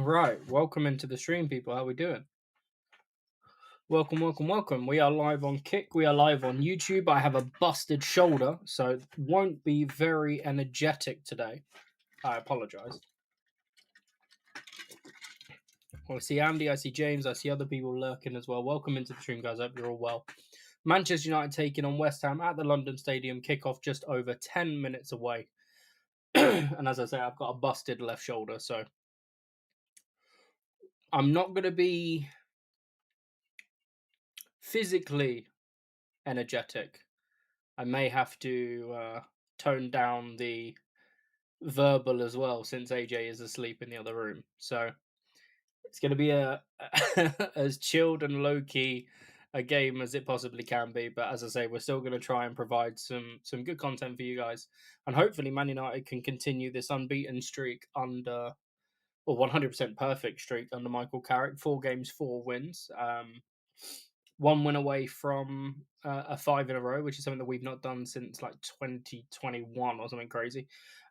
Right, welcome into the stream, people. How we doing? Welcome. We are live on Kick. We are live on YouTube. I have a busted shoulder, so it won't be very energetic today. I apologise. I see Andy, I see James, I see other people lurking as well. Welcome into the stream, guys. I hope you're all well. Manchester United taking on West Ham at the London Stadium. Kickoff just over 10 minutes away. And as I say, I've got a busted left shoulder, so I'm not going to be physically energetic. I may have to tone down the verbal as well, since AJ is asleep in the other room. So it's going to be a as chilled and low key a game as it possibly can be. But as I say, we're still going to try and provide some good content for you guys, and hopefully, Man United can continue this unbeaten streak under, or 100% perfect streak under Michael Carrick. 4 games, 4 wins. 1 win away from a 5 in a row, which is something that we've not done since like 2021 or something crazy.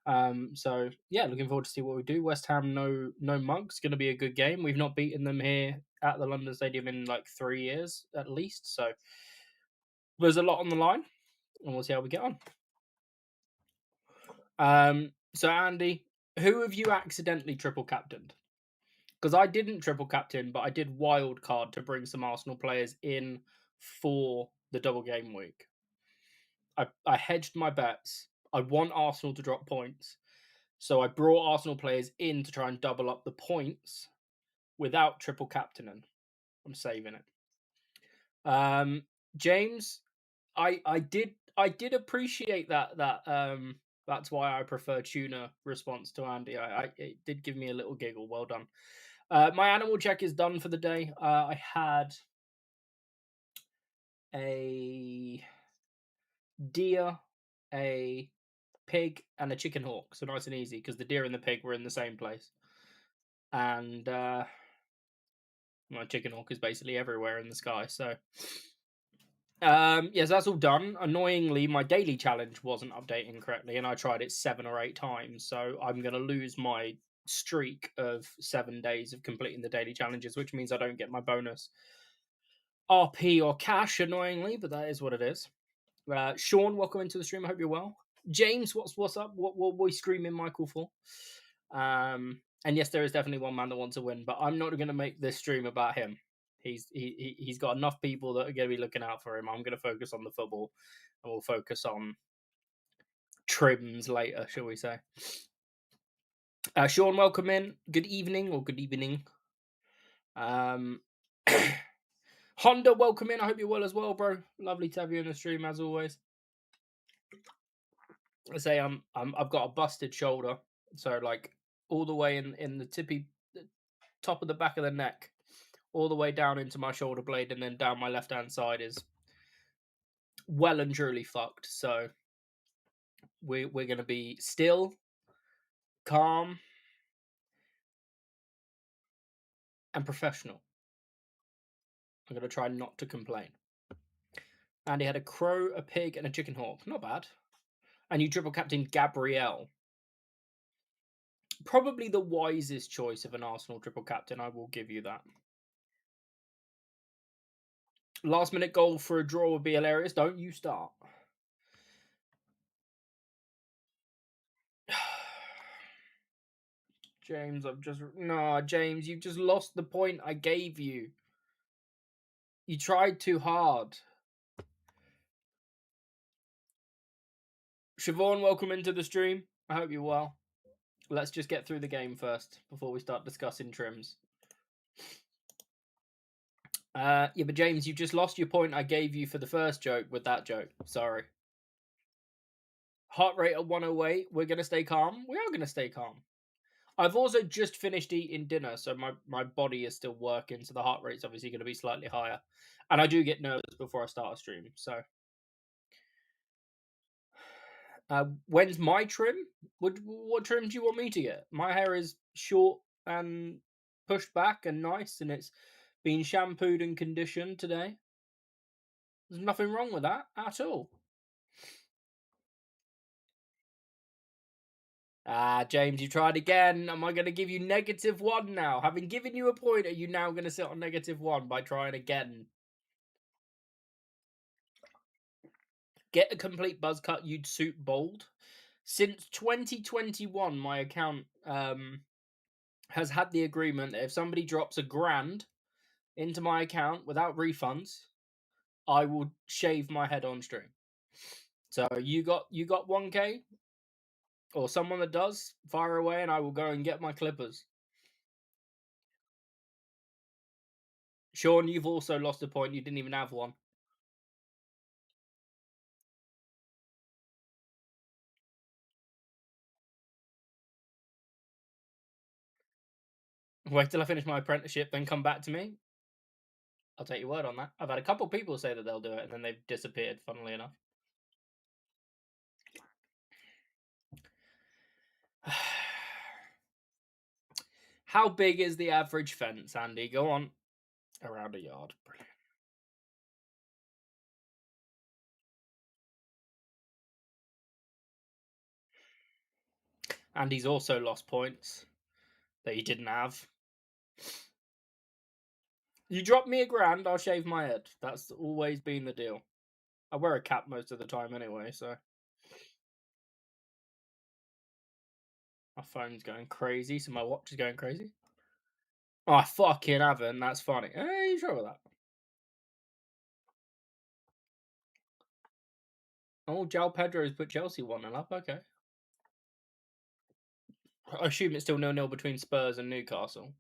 So yeah, looking forward to see what we do. West Ham, no mugs, going to be a good game. We've not beaten them here at the London Stadium in like 3 years at least. So there's a lot on the line, and we'll see how we get on. So Andy, who have you accidentally triple captained? Because I didn't triple captain, but I did wild card to bring some Arsenal players in for the double game week. I hedged my bets. I want Arsenal to drop points, so I brought Arsenal players in to try and double up the points without triple captaining. I'm saving it. James, I did appreciate that that's why I prefer tuna response to Andy. It did give me a little giggle. Well done. My animal check is done for the day. I had a deer, a pig, and a chicken hawk. So nice and easy, because the deer and the pig were in the same place. And my chicken hawk is basically everywhere in the sky. So yes, that's all done. Annoyingly, my daily challenge wasn't updating correctly, and I tried it 7 or 8 times. So I'm going to lose my streak of 7 days of completing the daily challenges, which means I don't get my bonus RP or cash, annoyingly, but that is what it is. Sean, welcome into the stream. I hope you're well. James, what's up? What are we screaming Michael for? And yes, there is definitely one man that wants to win, but I'm not going to make this stream about him. He's got enough people that are going to be looking out for him. I'm going to focus on the football, and we'll focus on trims later, shall we say. Sean, welcome in. Good evening or good evening. Honda, welcome in. I hope you're well as well, bro. Lovely to have you in the stream as always. I say I've got a busted shoulder, so like all the way in the top of the back of the neck, all the way down into my shoulder blade, and then down my left hand side is well and truly fucked. So we're gonna be still, calm, and professional. I'm gonna try not to complain. And he had a crow, a pig, and a chicken hawk. Not bad. And you triple captain Gabrielle. Probably the wisest choice of an Arsenal triple captain, I will give you that. Last minute goal for a draw would be hilarious. Don't you start. James, James, you've just lost the point I gave you. You tried too hard. Siobhan, welcome into the stream. I hope you're well. Let's just get through the game first before we start discussing trims. Yeah, but James, you've just lost your point I gave you for the first joke with that joke. Sorry. Heart rate at 108. We're going to stay calm. We are going to stay calm. I've also just finished eating dinner, so my body is still working, so the heart rate's obviously going to be slightly higher. And I do get nervous before I start a stream, so... when's my trim? What trim do you want me to get? My hair is short and pushed back and nice, and it's been shampooed and conditioned today. There's nothing wrong with that at all. Ah, James, you tried again. Am I going to give you -1 now? Having given you a point, are you now going to sit on -1 by trying again? Get a complete buzz cut. You'd suit bold. Since 2021, my account has had the agreement that if somebody drops £1,000 into my account without refunds, I will shave my head on stream. So you got 1K or someone that does, fire away, and I will go and get my clippers. Sean, you've also lost a point. You didn't even have one. Wait till I finish my apprenticeship, then come back to me. I'll take your word on that. I've had a couple people say that they'll do it, and then they've disappeared, funnily enough. How big is the average fence, Andy? Go on. Around a yard. Brilliant. Andy's also lost points that he didn't have. You drop me £1,000, I'll shave my head. That's always been the deal. I wear a cap most of the time anyway, so. My phone's going crazy, so my watch is going crazy. Oh, I fucking haven't. That's funny. Hey, you sure about that? Oh, João Pedro's put Chelsea 1-0 up. Okay. I assume it's still 0-0 between Spurs and Newcastle.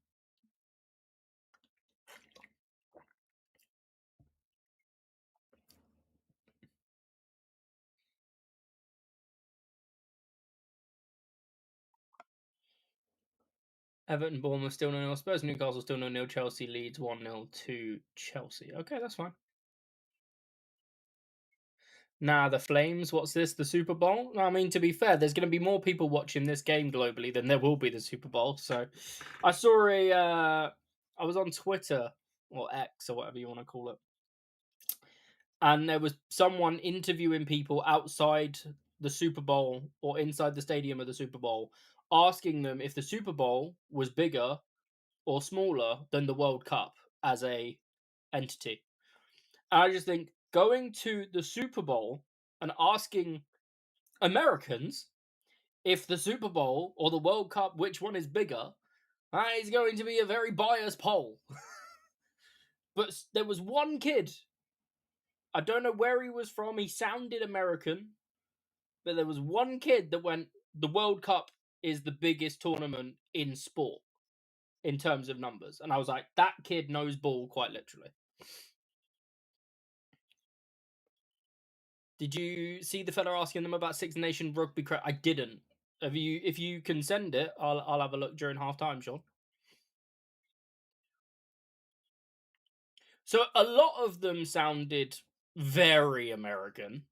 Everton, Bournemouth still 0-0. Spurs, Newcastle still 0-0. Chelsea leads 1-0 to Chelsea. Okay, that's fine. Nah, the Flames. What's this? The Super Bowl? I mean, to be fair, there's going to be more people watching this game globally than there will be the Super Bowl. So, I saw I was on Twitter or X or whatever you want to call it, and there was someone interviewing people outside the Super Bowl or inside the stadium of the Super Bowl, asking them if the Super Bowl was bigger or smaller than the World Cup as a entity. And I just think going to the Super Bowl and asking Americans if the Super Bowl or the World Cup, which one is bigger, that is going to be a very biased poll. But there was one kid, I don't know where he was from, he sounded American, but there was one kid that went, the World Cup is the biggest tournament in sport in terms of numbers. And I was like, that kid knows ball quite literally. Did you see the fella asking them about Six Nation rugby? I didn't. Have you? If you can send it, I'll have a look during halftime, Sean. So a lot of them sounded very American,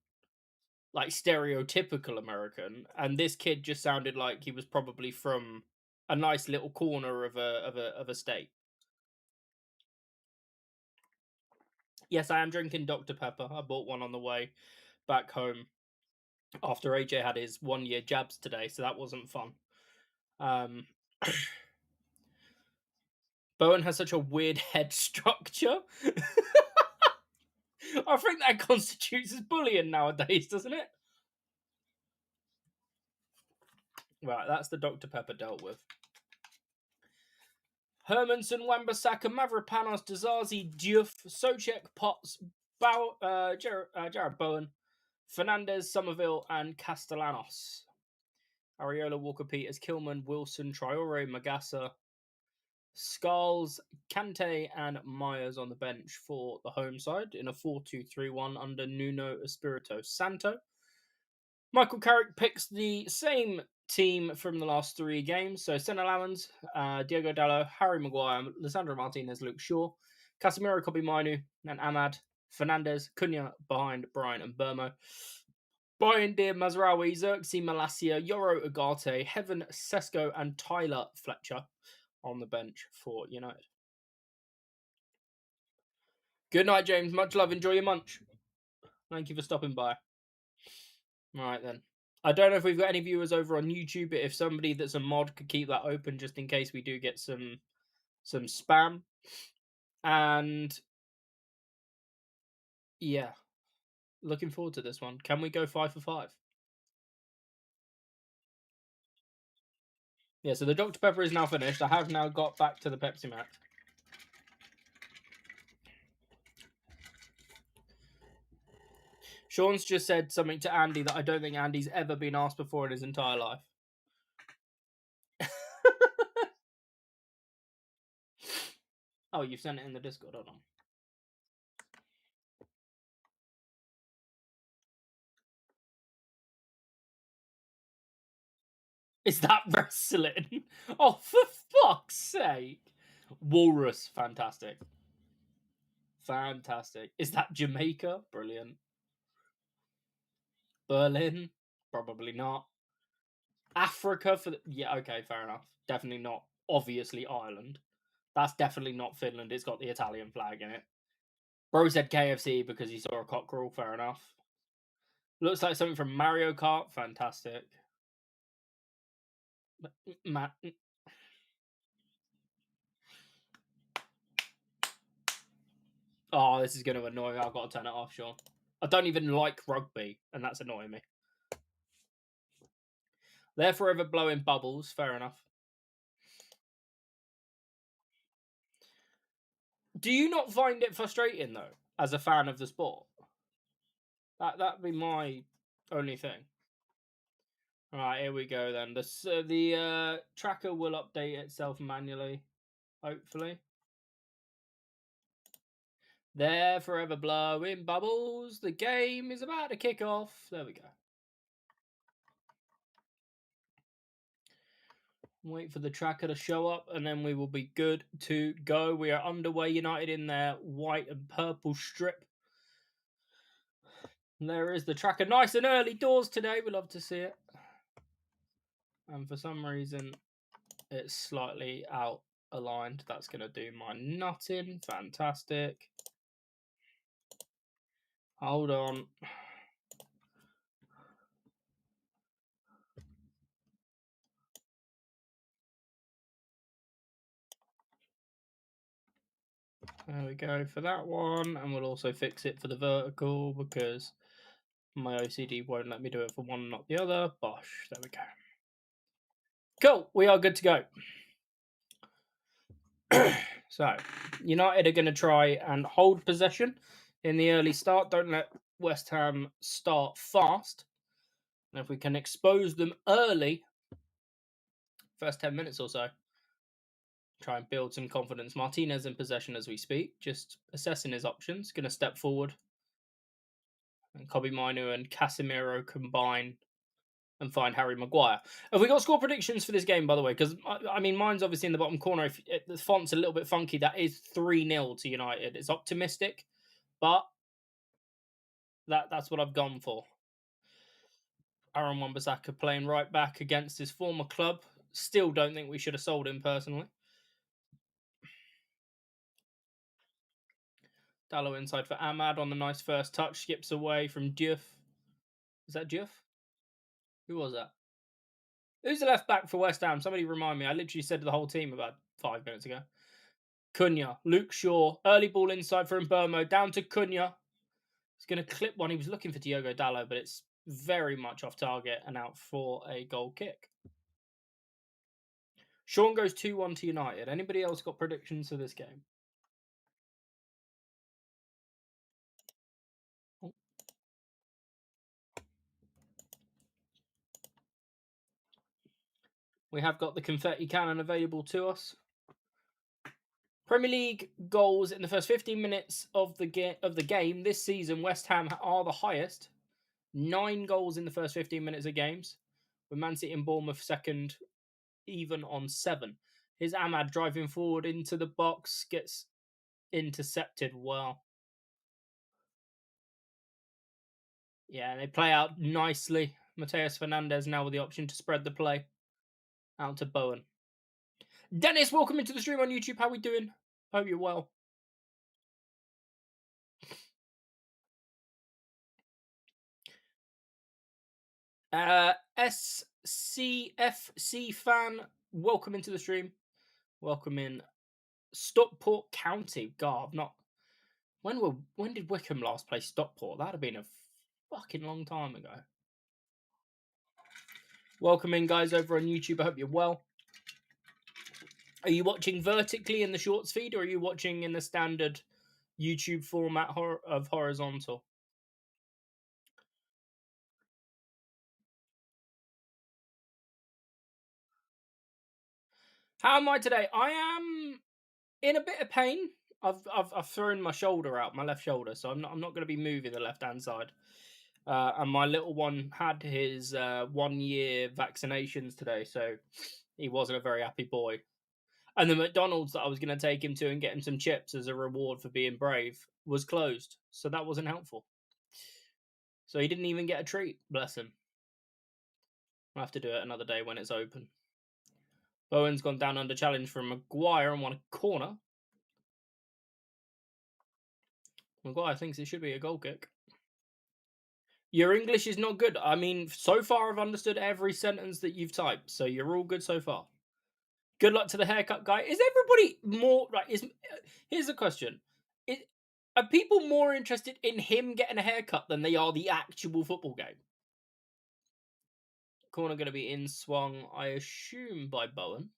like stereotypical American, and this kid just sounded like he was probably from a nice little corner of a state. Yes, I am drinking Dr Pepper. I bought one on the way back home after AJ had his 1 year jabs today, so that wasn't fun. Bowen has such a weird head structure. I think that constitutes as bullying nowadays, doesn't it? Right, that's the Dr Pepper dealt with. Hermanson, Wan-Bissaka, Mavropanos, Dazazi, Diouf, Socek, Potts, Jared Bowen, Fernandez, Somerville, and Castellanos. Areola, Walker, Peters, Kilman, Wilson, Traore, Magassa, Skulls, Kante, and Myers on the bench for the home side in a 4-2-3-1 under Nuno Espirito Santo. Michael Carrick picks the same team from the last 3 games. So Senna Lamans, Diego Dallo, Harry Maguire, Lissandro Martinez, Luke Shaw, Casemiro, Kobe Mainu, and Ahmad, Fernandez, Cunha behind Brian and Burmo. Brian Deer, Mazraoui, Xerxes Malacia, Yoro Ugarte, Heaven Sesko, and Tyler Fletcher on the bench for United. Good night, James. Much love. Enjoy your munch. Thank you for stopping by. All right, then. I don't know if we've got any viewers over on YouTube, but if somebody that's a mod could keep that open just in case we do get some spam. And yeah, looking forward to this one. Can we go 5 for 5? Yeah, so the Dr. Pepper is now finished. I have now got back to the Pepsi Max. Sean's just said something to Andy that I don't think Andy's ever been asked before in his entire life. Oh, you've sent it in the Discord. Hold on. Is that wrestling? Oh, for fuck's sake. Walrus, fantastic. Fantastic. Is that Jamaica? Brilliant. Berlin? Probably not. Africa for the... Yeah, okay, fair enough. Definitely not, obviously, Ireland. That's definitely not Finland. It's got the Italian flag in it. Bro said KFC because he saw a cockerel. Fair enough. Looks like something from Mario Kart. Fantastic. Matt. Oh, this is going to annoy me. I've got to turn it off, Sean. I don't even like rugby, and that's annoying me. They're forever blowing bubbles. Fair enough. Do you not find it frustrating, though, as a fan of the sport? That'd be my only thing. All right, here we go then. The tracker will update itself manually, hopefully. They're forever blowing bubbles. The game is about to kick off. There we go. Wait for the tracker to show up, and then we will be good to go. We are underway. United in their white and purple strip. And there is the tracker. Nice and early doors today. We love to see it. And for some reason, it's slightly out aligned. That's going to do my nutting. Fantastic. Hold on. There we go for that one. And we'll also fix it for the vertical because my OCD won't let me do it for one, not the other. Bosh. There we go. Cool. We are good to go. So, United are going to try and hold possession in the early start. Don't let West Ham start fast. And if we can expose them early, first 10 minutes or so, try and build some confidence. Martinez in possession as we speak, just assessing his options. Going to step forward. And Kobe Minu and Casemiro combine and find Harry Maguire. Have we got score predictions for this game, by the way? Because, I mean, mine's obviously in the bottom corner. If the font's a little bit funky, that is 3-0 to United. It's optimistic, but that's what I've gone for. Aaron Wan-Bissaka playing right back against his former club. Still don't think we should have sold him, personally. Dallo inside for Ahmad on the nice first touch. Skips away from Diouf. Is that Diouf? Who was that? Who's the left back for West Ham? Somebody remind me. I literally said to the whole team about 5 minutes ago. Cunha, Luke Shaw, early ball inside for Mbermo, down to Cunha. He's going to clip one. He was looking for Diogo Dallo, but it's very much off target and out for a goal kick. Sean goes 2-1 to United. Anybody else got predictions for this game? We have got the confetti cannon available to us. Premier League goals in the first 15 minutes of the game this season. West Ham are the highest. 9 goals in the first 15 minutes of games. With Man City and Bournemouth second, even on 7. Here's Ahmad driving forward into the box. Gets intercepted well. Yeah, they play out nicely. Mateus Fernandez now with the option to spread the play. Out to Bowen. Dennis, welcome into the stream on YouTube. How we doing? Hope you're well. SCFC fan, welcome into the stream. Welcome in Stockport County. God, I've not. When did Wickham last play Stockport? That'd have been a fucking long time ago. Welcome in, guys, over on YouTube. I hope you're well. Are you watching vertically in the shorts feed, or are you watching in the standard YouTube format of horizontal? How am I today? I am in a bit of pain. I've thrown my shoulder out, my left shoulder, so I'm not going to be moving the left hand side. And my little one had his 1 year vaccinations today, so he wasn't a very happy boy. And the McDonald's that I was going to take him to and get him some chips as a reward for being brave was closed, so that wasn't helpful. So he didn't even get a treat, bless him. I'll have to do it another day when it's open. Bowen's gone down under challenge from Maguire and won a corner. Maguire thinks it should be a goal kick. Your English is not good. I mean, so far I've understood every sentence that you've typed, so you're all good so far. Good luck to the haircut guy. Is everybody more like? Here's the question: are people more interested in him getting a haircut than they are the actual football game? Corner going to be in swung, I assume, by Bowen.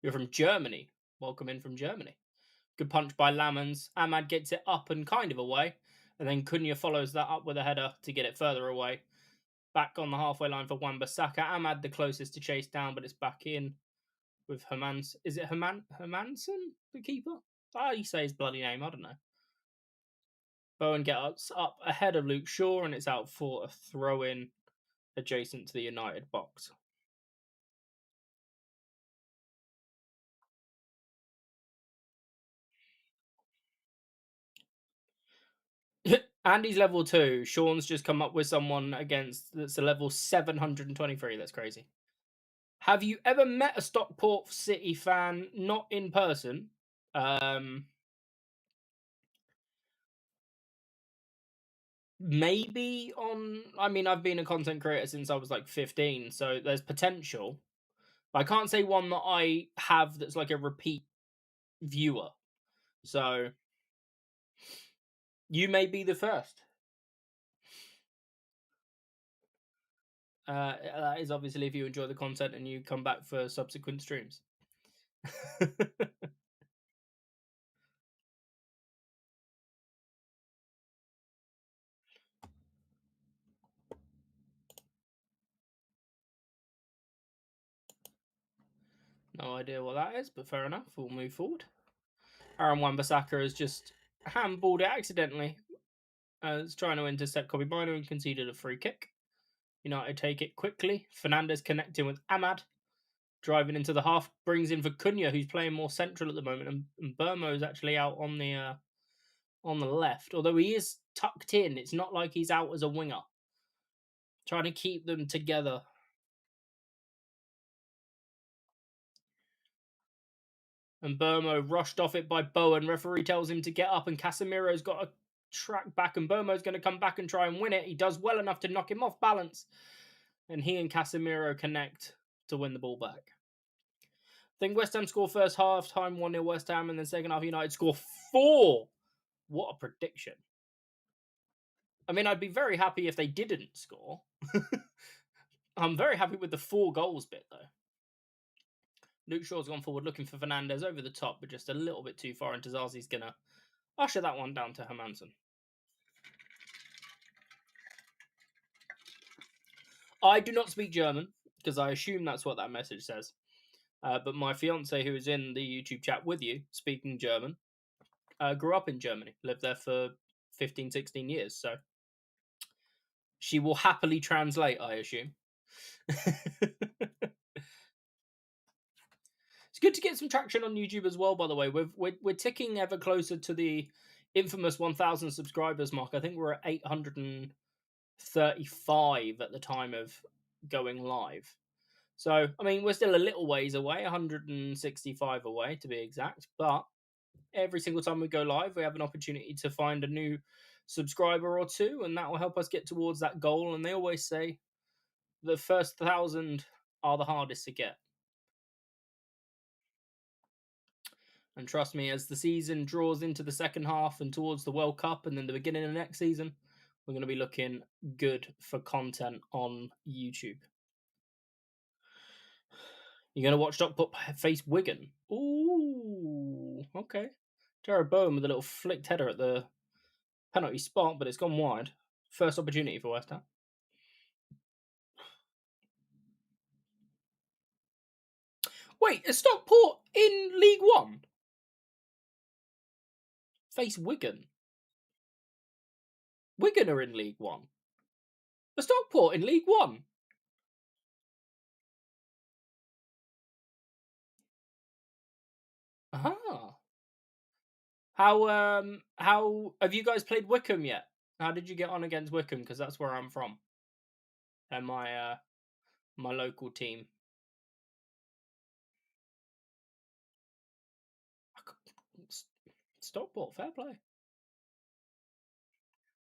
You're from Germany. Welcome in from Germany. Good punch by Lamans. Ahmad gets it up and kind of away. And then Cunha follows that up with a header to get it further away. Back on the halfway line for Wan-Bissaka. Ahmad the closest to chase down, but it's back in with Hermans. Is it Hermanson, the keeper? You say his bloody name. I don't know. Bowen gets up ahead of Luke Shaw, and it's out for a throw-in adjacent to the United box. Andy's level 2. Sean's just come up with someone against that's a level 723. That's crazy. Have you ever met a Stockport City fan not in person? Maybe on. I mean, I've been a content creator since I was like 15, so there's potential. I can't say one that I have that's like a repeat viewer. So you may be the first. That is obviously if you enjoy the content and you come back for subsequent streams. No idea what that is, but fair enough. We'll move forward. Aaron Wan-Bissaka has just handballed it accidentally. It's trying to intercept Kobe Bryant and conceded a free kick. United take it quickly. Fernandez connecting with Ahmad. Driving into the half, brings in for Cunha, who's playing more central at the moment, and Burmo's actually out on the left. Although he is tucked in, it's not like he's out as a winger. Trying to keep them together. And Burmo rushed off it by Bowen. Referee tells him to get up, and Casemiro's got to track back, and Burmo's going to come back and try and win it. He does well enough to knock him off balance, and he and Casemiro connect to win the ball back. I think West Ham score first half time 1-0 West Ham, and then second half United score 4. What a prediction. I mean, I'd be very happy if they didn't score. I'm very happy with the 4 goals bit, though. Luke Shaw's gone forward looking for Fernandez over the top, but just a little bit too far, and Tazazi's going to usher that one down to Hermanson. I do not speak German, because I assume that's what that message says. But my fiance, who is in the YouTube chat with you, speaking German, grew up in Germany, lived there for 15, 16 years, so she will happily translate, I assume. It's good to get some traction on YouTube as well, by the way. We're ticking ever closer to the infamous 1,000 subscribers mark. I think we're at 835 at the time of going live. So, I mean, we're still a little ways away, 165 away to be exact. But every single time we go live, we have an opportunity to find a new subscriber or two, and that will help us get towards that goal. And they always say the first 1,000 are the hardest to get. And trust me, as the season draws into the second half and towards the World Cup and then the beginning of next season, we're going to be looking good for content on YouTube. You're going to watch Stockport face Wigan. Ooh, okay. Jared Bowen with a little flicked header at the penalty spot, but it's gone wide. First opportunity for West Ham. Wait, is Stockport in League One? Face Wigan. Wigan are in League One. Are Stockport in League One? Ah. How have you guys played Wickham yet? How did you get on against Wickham? Because that's where I'm from. And my local team. Stockport, fair play.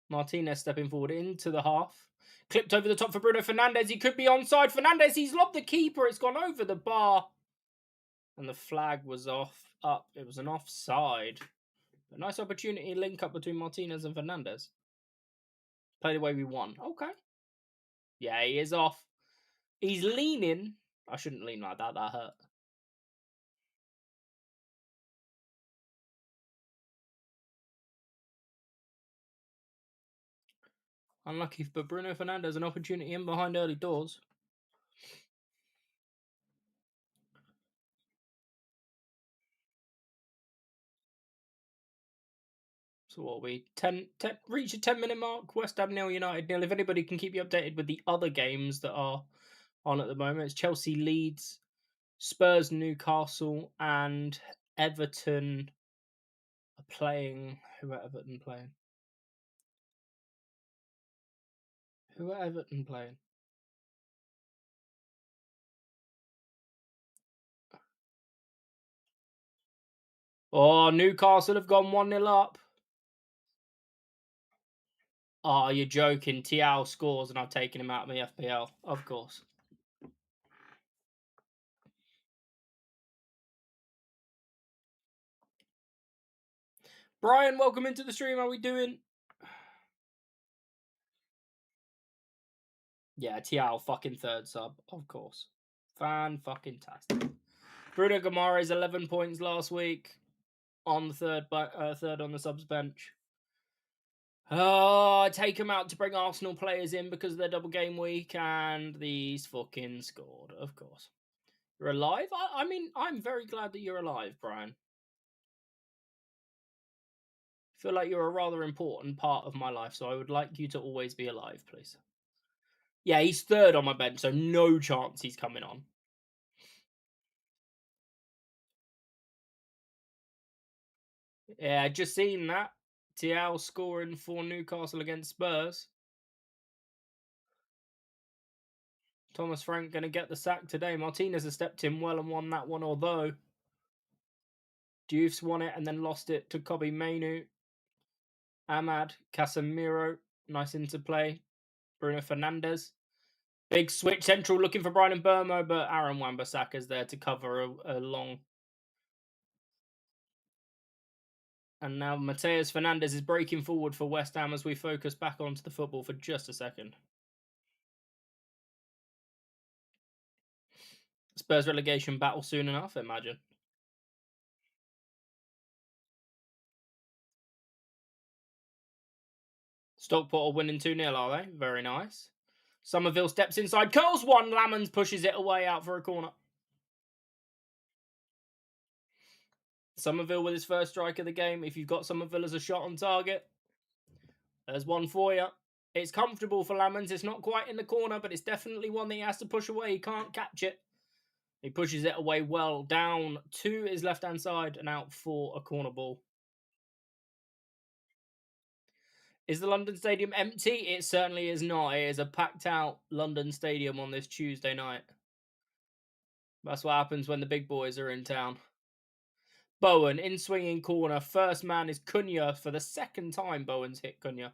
Martinez stepping forward into the half. Clipped over the top for Bruno Fernandes. He could be onside. Fernandes, he's lobbed the keeper. It's gone over the bar. And the flag was up. It was an offside. A nice opportunity link up between Martinez and Fernandes. Played away we won. Okay. Yeah, he is off. He's leaning. I shouldn't lean like that. That hurt. Unlucky for Bruno Fernandes, an opportunity in behind early doors. So what are we? 10 reach a 10-minute mark. West Ham 0, United 0. If anybody can keep you updated with the other games that are on at the moment, it's Chelsea Leeds, Spurs Newcastle, and Everton are playing. Who are Everton playing? Who are Everton playing? Oh, Newcastle have gone 1-0 up. Oh, you're joking. Tiao scores and I've taken him out of my FPL. Of course. Brian, welcome into the stream. How are we doing? Yeah, Tiao fucking third sub, of course. Fan-fucking-tastic. Bruno Guimaraes 11 points last week on the third on the subs bench. Oh, I take him out to bring Arsenal players in because of their double game week, and these fucking scored, of course. You're alive? I mean, I'm very glad that you're alive, Brian. I feel like you're a rather important part of my life, so I would like you to always be alive, please. Yeah, he's third on my bench, so no chance he's coming on. Yeah, just seen that. TL scoring for Newcastle against Spurs. Thomas Frank going to get the sack today. Martinez has stepped in well and won that one, although Diouf's won it and then lost it to Kobe Mainu. Ahmad Casemiro, nice interplay. Bruno Fernandes. Big switch central looking for Brian Burmo, but Aaron Wan-Bissaka's there to cover a long. And now Mateus Fernandes is breaking forward for West Ham as we focus back onto the football for just a second. Spurs relegation battle soon enough, I imagine. Stockport are winning 2-0, are they? Very nice. Somerville steps inside, curls one. Lamons pushes it away out for a corner. Somerville with his first strike of the game. If you've got Somerville as a shot on target, there's one for you. It's comfortable for Lamons. It's not quite in the corner, but it's definitely one that he has to push away. He can't catch it. He pushes it away well. Down to his left-hand side and out for a corner ball. Is the London Stadium empty? It certainly is not. It is a packed-out London Stadium on this Tuesday night. That's what happens when the big boys are in town. Bowen in swinging corner. First man is Cunha for the second time. Bowen's hit Cunha.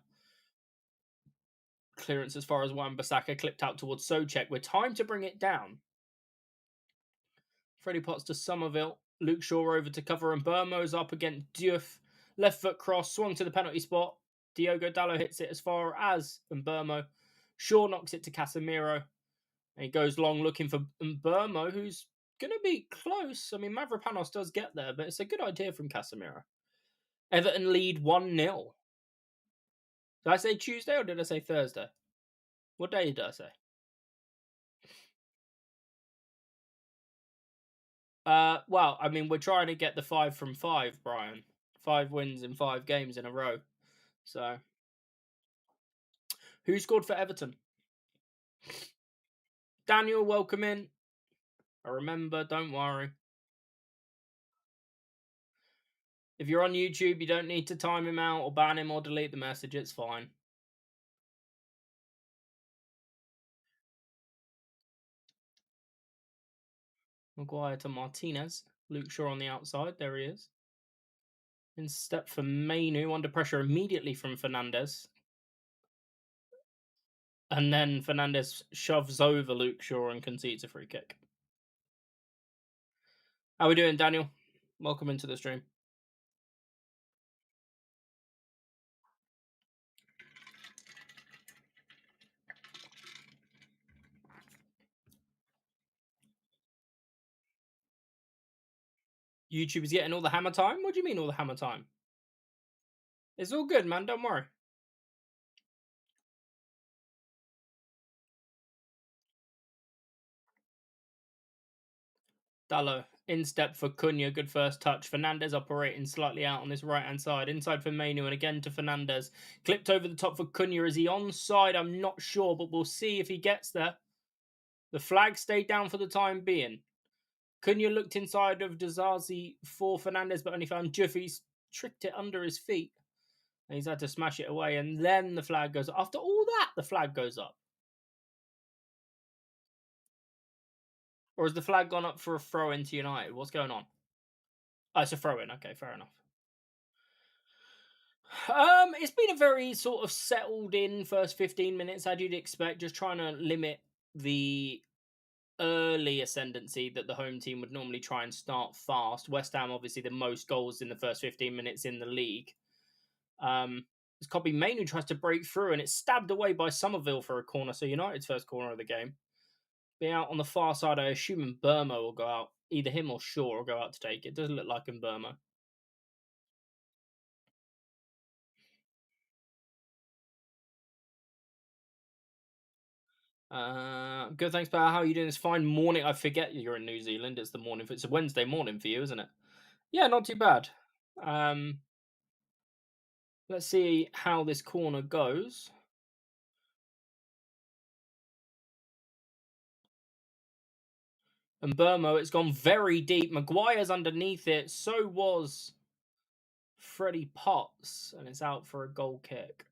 Clearance as far as Wan-Bissaka, clipped out towards Soucek with time to bring it down. Freddie Potts to Somerville. Luke Shaw over to cover, and Burmo's up against Diouf. Left foot cross, swung to the penalty spot. Diogo Dallo hits it as far as Burmo. Shaw knocks it to Casemiro. And he goes long looking for Burmo, who's going to be close. I mean, Mavropanos does get there, but it's a good idea from Casemiro. Everton lead 1-0. Did I say Tuesday or did I say Thursday? What day did I say? Well, I mean, we're trying to get the 5 from 5, Brian. 5 wins in 5 games in a row. So, who scored for Everton? Daniel, welcome in. I remember, don't worry. If you're on YouTube, you don't need to time him out or ban him or delete the message. It's fine. Maguire to Martinez. Luke Shaw on the outside. There he is. In step for Mainu, under pressure immediately from Fernandes. And then Fernandes shoves over Luke Shaw and concedes a free kick. How we doing, Daniel? Welcome into the stream. YouTube is getting all the hammer time? What do you mean all the hammer time? It's all good, man. Don't worry. Dallo, instep for Cunha, good first touch. Fernandes operating slightly out on this right-hand side. Inside for Mainu and again to Fernandes. Clipped over the top for Cunha. Is he onside? I'm not sure, but we'll see if he gets there. The flag stayed down for the time being. Cunha looked inside of Dazazi for Fernandes, but only found Juffy's tricked it under his feet. And he's had to smash it away, and then the flag goes up. After all that, the flag goes up. Or has the flag gone up for a throw into United? What's going on? Oh, it's a throw in. Okay, fair enough. It's been a very sort of settled in first 15 minutes, as you'd expect, just trying to limit the early ascendancy that the home team would normally try and start fast. West Ham, obviously, the most goals in the first 15 minutes in the league. It's Kobbie Main who tries to break through, and it's stabbed away by Somerville for a corner. So United's first corner of the game. Be out on the far side, I assume Burmo will go out. Either him or Shaw will go out to take it. Doesn't look like Burmo. Good, thanks, pal. How are you doing? It's fine morning. I forget you're in New Zealand. It's the morning. It's a Wednesday morning for you, isn't it? Yeah, not too bad. Let's see how this corner goes. And Burmo, it's gone very deep. Maguire's underneath it. So was Freddie Potts, and it's out for a goal kick.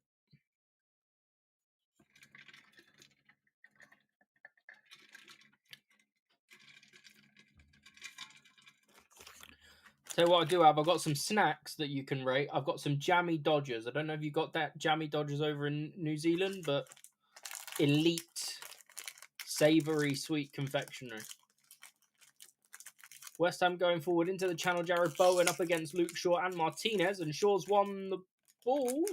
Tell you what I do have. I've got some snacks that you can rate. I've got some jammy Dodgers. I don't know if you got that jammy Dodgers over in New Zealand, but elite, savoury, sweet confectionery. West Ham going forward into the channel. Jared Bowen up against Luke Shaw and Martinez, and Shaw's won the ball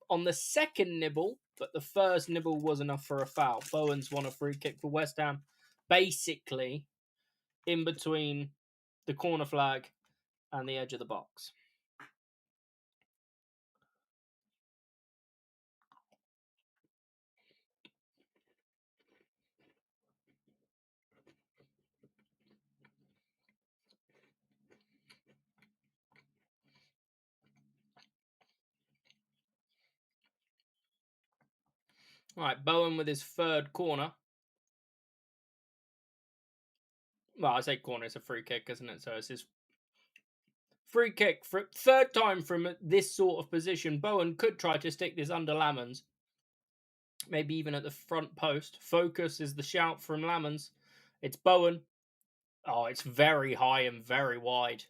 on the second nibble, but the first nibble was enough for a foul. Bowen's won a free kick for West Ham, basically in between the corner flag and the edge of the box. All right, Bowen with his third corner. Well, I say corner, it's a free kick, isn't it? So it's his free kick for third time from this sort of position. Bowen could try to stick this under Lamons. Maybe even at the front post. Focus is the shout from Lamons. It's Bowen. Oh, it's very high and very wide.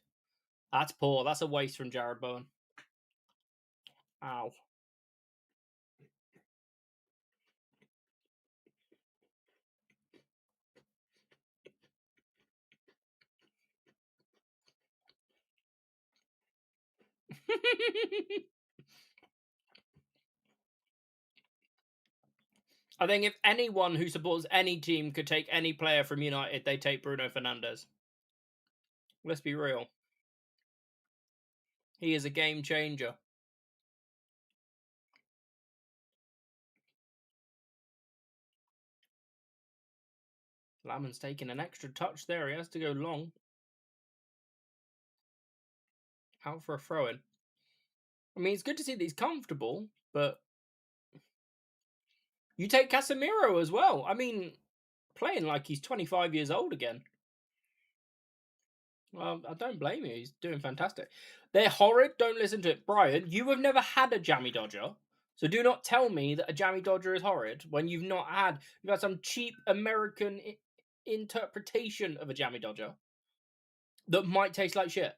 That's poor. That's a waste from Jared Bowen. Ow. I think if anyone who supports any team could take any player from United, they take Bruno Fernandes. Let's be real. He is a game changer. Lamon's taking an extra touch there. He has to go long. Out for a throw-in. I mean, it's good to see that he's comfortable, but you take Casemiro as well. I mean, playing like he's 25 years old again. Well, I don't blame you. He's doing fantastic. They're horrid. Don't listen to it. Brian, you have never had a jammy dodger. So do not tell me that a jammy dodger is horrid when you've had some cheap American interpretation of a jammy dodger that might taste like shit.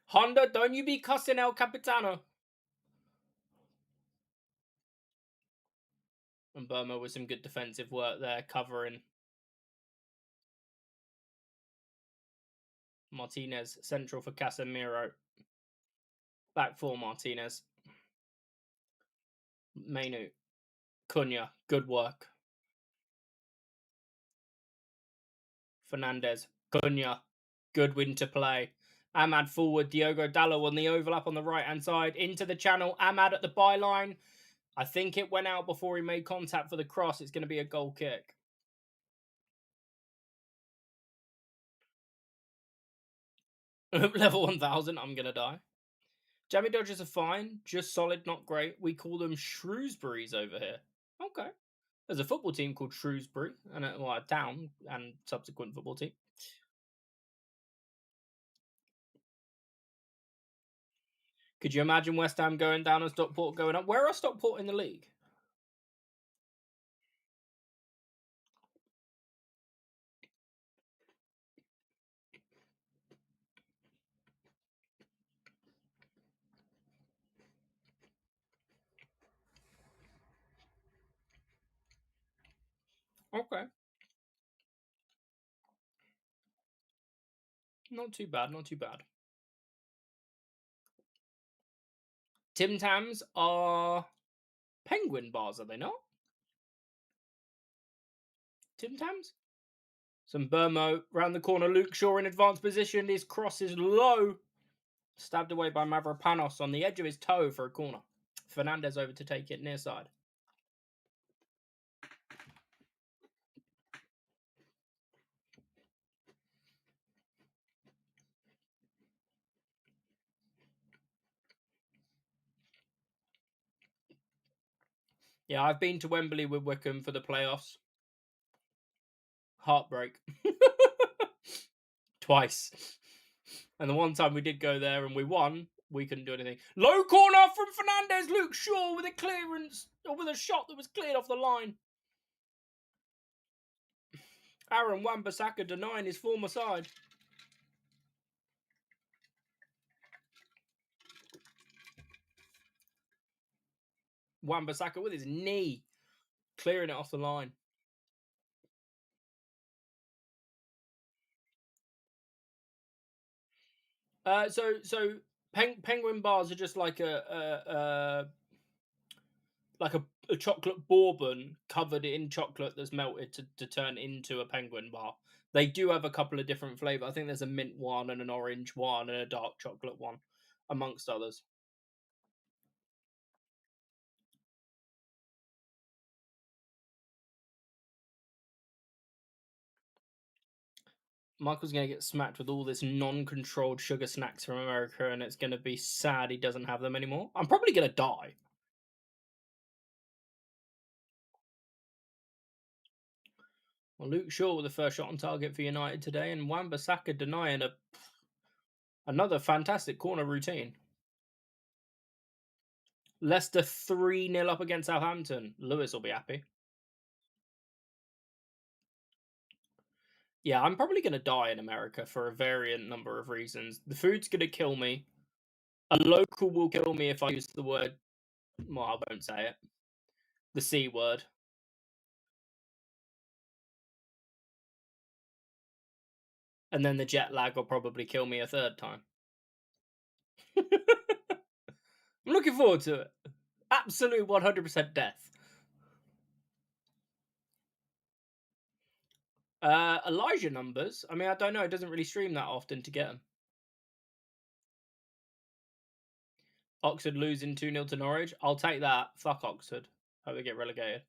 Honda, don't you be cussing El Capitano. And Burma with some good defensive work there, covering Martinez, central for Casemiro. Back for Martinez. Mainu. Cunha, good work. Fernandez. Cunha, good win to play. Ahmad forward, Diogo Dallo on the overlap on the right-hand side. Into the channel, Ahmad at the byline. I think it went out before he made contact for the cross. It's going to be a goal kick. Level 1000, I'm going to die. Jammy Dodgers are fine, just solid, not great. We call them Shrewsburys over here. Okay. There's a football team called Shrewsbury, and a town and subsequent football team. Could you imagine West Ham going down and Stockport going up? Where are Stockport in the league? Okay. Not too bad, not too bad. Tim Tams are penguin bars, are they not? Tim Tams? Some Burmo round the corner. Luke Shaw in advanced position. His cross is low. Stabbed away by Mavropanos on the edge of his toe for a corner. Fernandez over to take it near side. Yeah, I've been to Wembley with Wickham for the playoffs. Heartbreak. Twice. And the one time we did go there and we won, we couldn't do anything. Low corner from Fernandez. Luke Shaw with a clearance, or with a shot that was cleared off the line. Aaron Wan-Bissaka denying his former side. Wan-Bissaka with his knee clearing it off the line. So penguin bars are just like a chocolate bourbon covered in chocolate that's melted to turn into a penguin bar. They do have a couple of different flavors. I think there's a mint one and an orange one and a dark chocolate one, amongst others. Michael's going to get smacked with all this non-controlled sugar snacks from America, and it's going to be sad he doesn't have them anymore. I'm probably going to die. Well, Luke Shaw with the first shot on target for United today, and Wan-Bissaka denying another fantastic corner routine. Leicester 3-0 up against Southampton. Lewis will be happy. Yeah, I'm probably gonna die in America for a variant number of reasons. The food's gonna kill me. A local will kill me if I use the word. Well, I won't say it. The C word. And then the jet lag will probably kill me a third time. I'm looking forward to it. Absolute 100% death. Elijah numbers. I mean, I don't know. It doesn't really stream that often to get them. Oxford losing 2-0 to Norwich. I'll take that. Fuck Oxford. Hope they get relegated.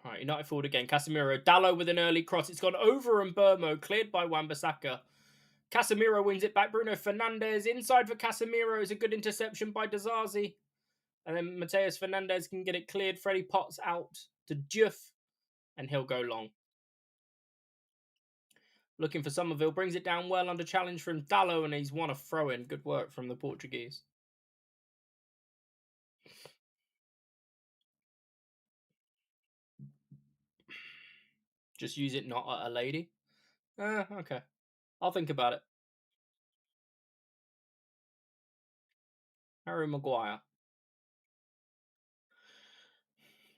Right, United forward again. Casemiro. Dallo with an early cross. It's gone over and Burmo. Cleared by Wan-Bissaka. Casemiro wins it back. Bruno Fernandes. Inside for Casemiro is a good interception by Dazazi. And then Mateus Fernandes can get it cleared. Freddie Potts out to Juff. And he'll go long. Looking for Somerville. Brings it down well under challenge from Dallo. And he's won a throw-in. Good work from the Portuguese. Just use it not at a lady. Okay. I'll think about it. Harry Maguire.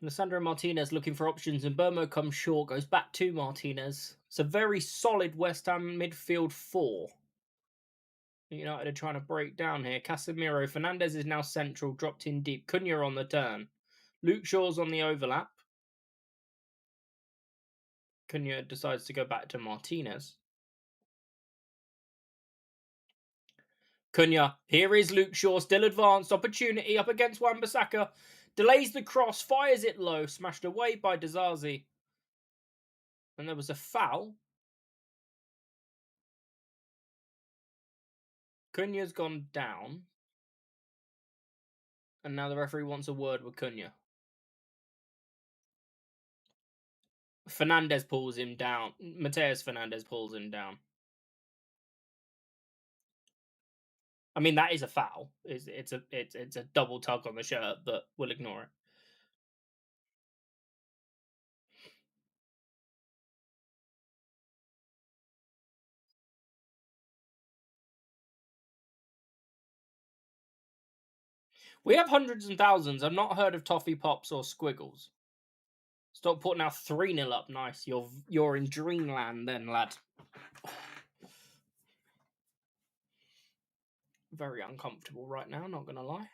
Lissandro Martinez looking for options, and Burmo comes short, goes back to Martinez. It's a very solid West Ham midfield four. United are trying to break down here. Casemiro. Fernandes is now central, dropped in deep. Cunha on the turn. Luke Shaw's on the overlap. Cunha decides to go back to Martinez. Cunha. Here is Luke Shaw, still advanced. Opportunity up against Wan-Bissaka. Delays the cross, fires it low. Smashed away by Dazazi. And there was a foul. Cunha's gone down. And now the referee wants a word with Cunha. Fernandes pulls him down. Mateus Fernandes pulls him down. I mean, that is a foul. It's a double tug on the shirt, but we'll ignore it. We have hundreds and thousands. I've not heard of Toffee Pops or Squiggles. Stop putting now 3-0 up. Nice. You're in dreamland then, lad. Very uncomfortable right now, not gonna lie.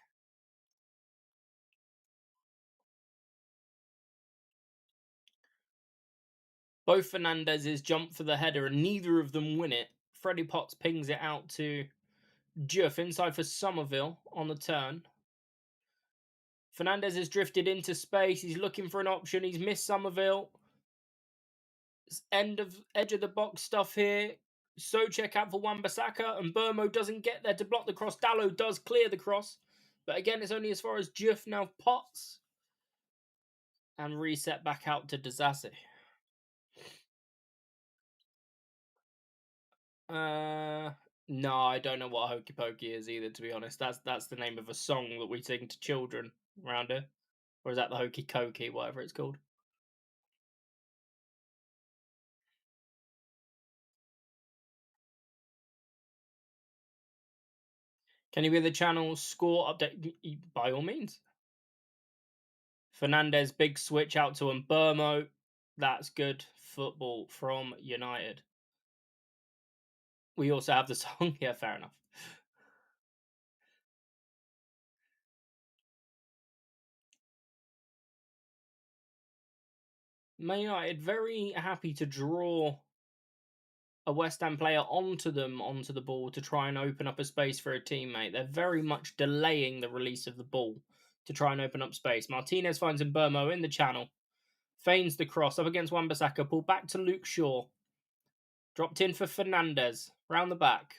Both Fernandez's jump for the header and neither of them win it. Freddie Potts pings it out to Juff inside for Somerville on the turn. Fernandes has drifted into space. He's looking for an option. He's missed Somerville. Edge of the box stuff here. Souček out for Wan-Bissaka, and Burmo doesn't get there to block the cross. Dallo does clear the cross, but again, it's only as far as Juff now Potts. And reset back out to Dazazi. No, I don't know what Hokey Pokey is either, to be honest. That's the name of a song that we sing to children around here. Or is that the Hokey Cokey, whatever it's called? Can you be the channel score update? By all means. Fernandes, big switch out to Mburmo. That's good football from United. We also have the song. Yeah, fair enough. Man United very happy to draw a West Ham player onto the ball to try and open up a space for a teammate. They're very much delaying the release of the ball to try and open up space. Martinez finds Mburmo in the channel. Feigns the cross up against Wan-Bissaka. Pulled back to Luke Shaw. Dropped in for Fernandes. Round the back.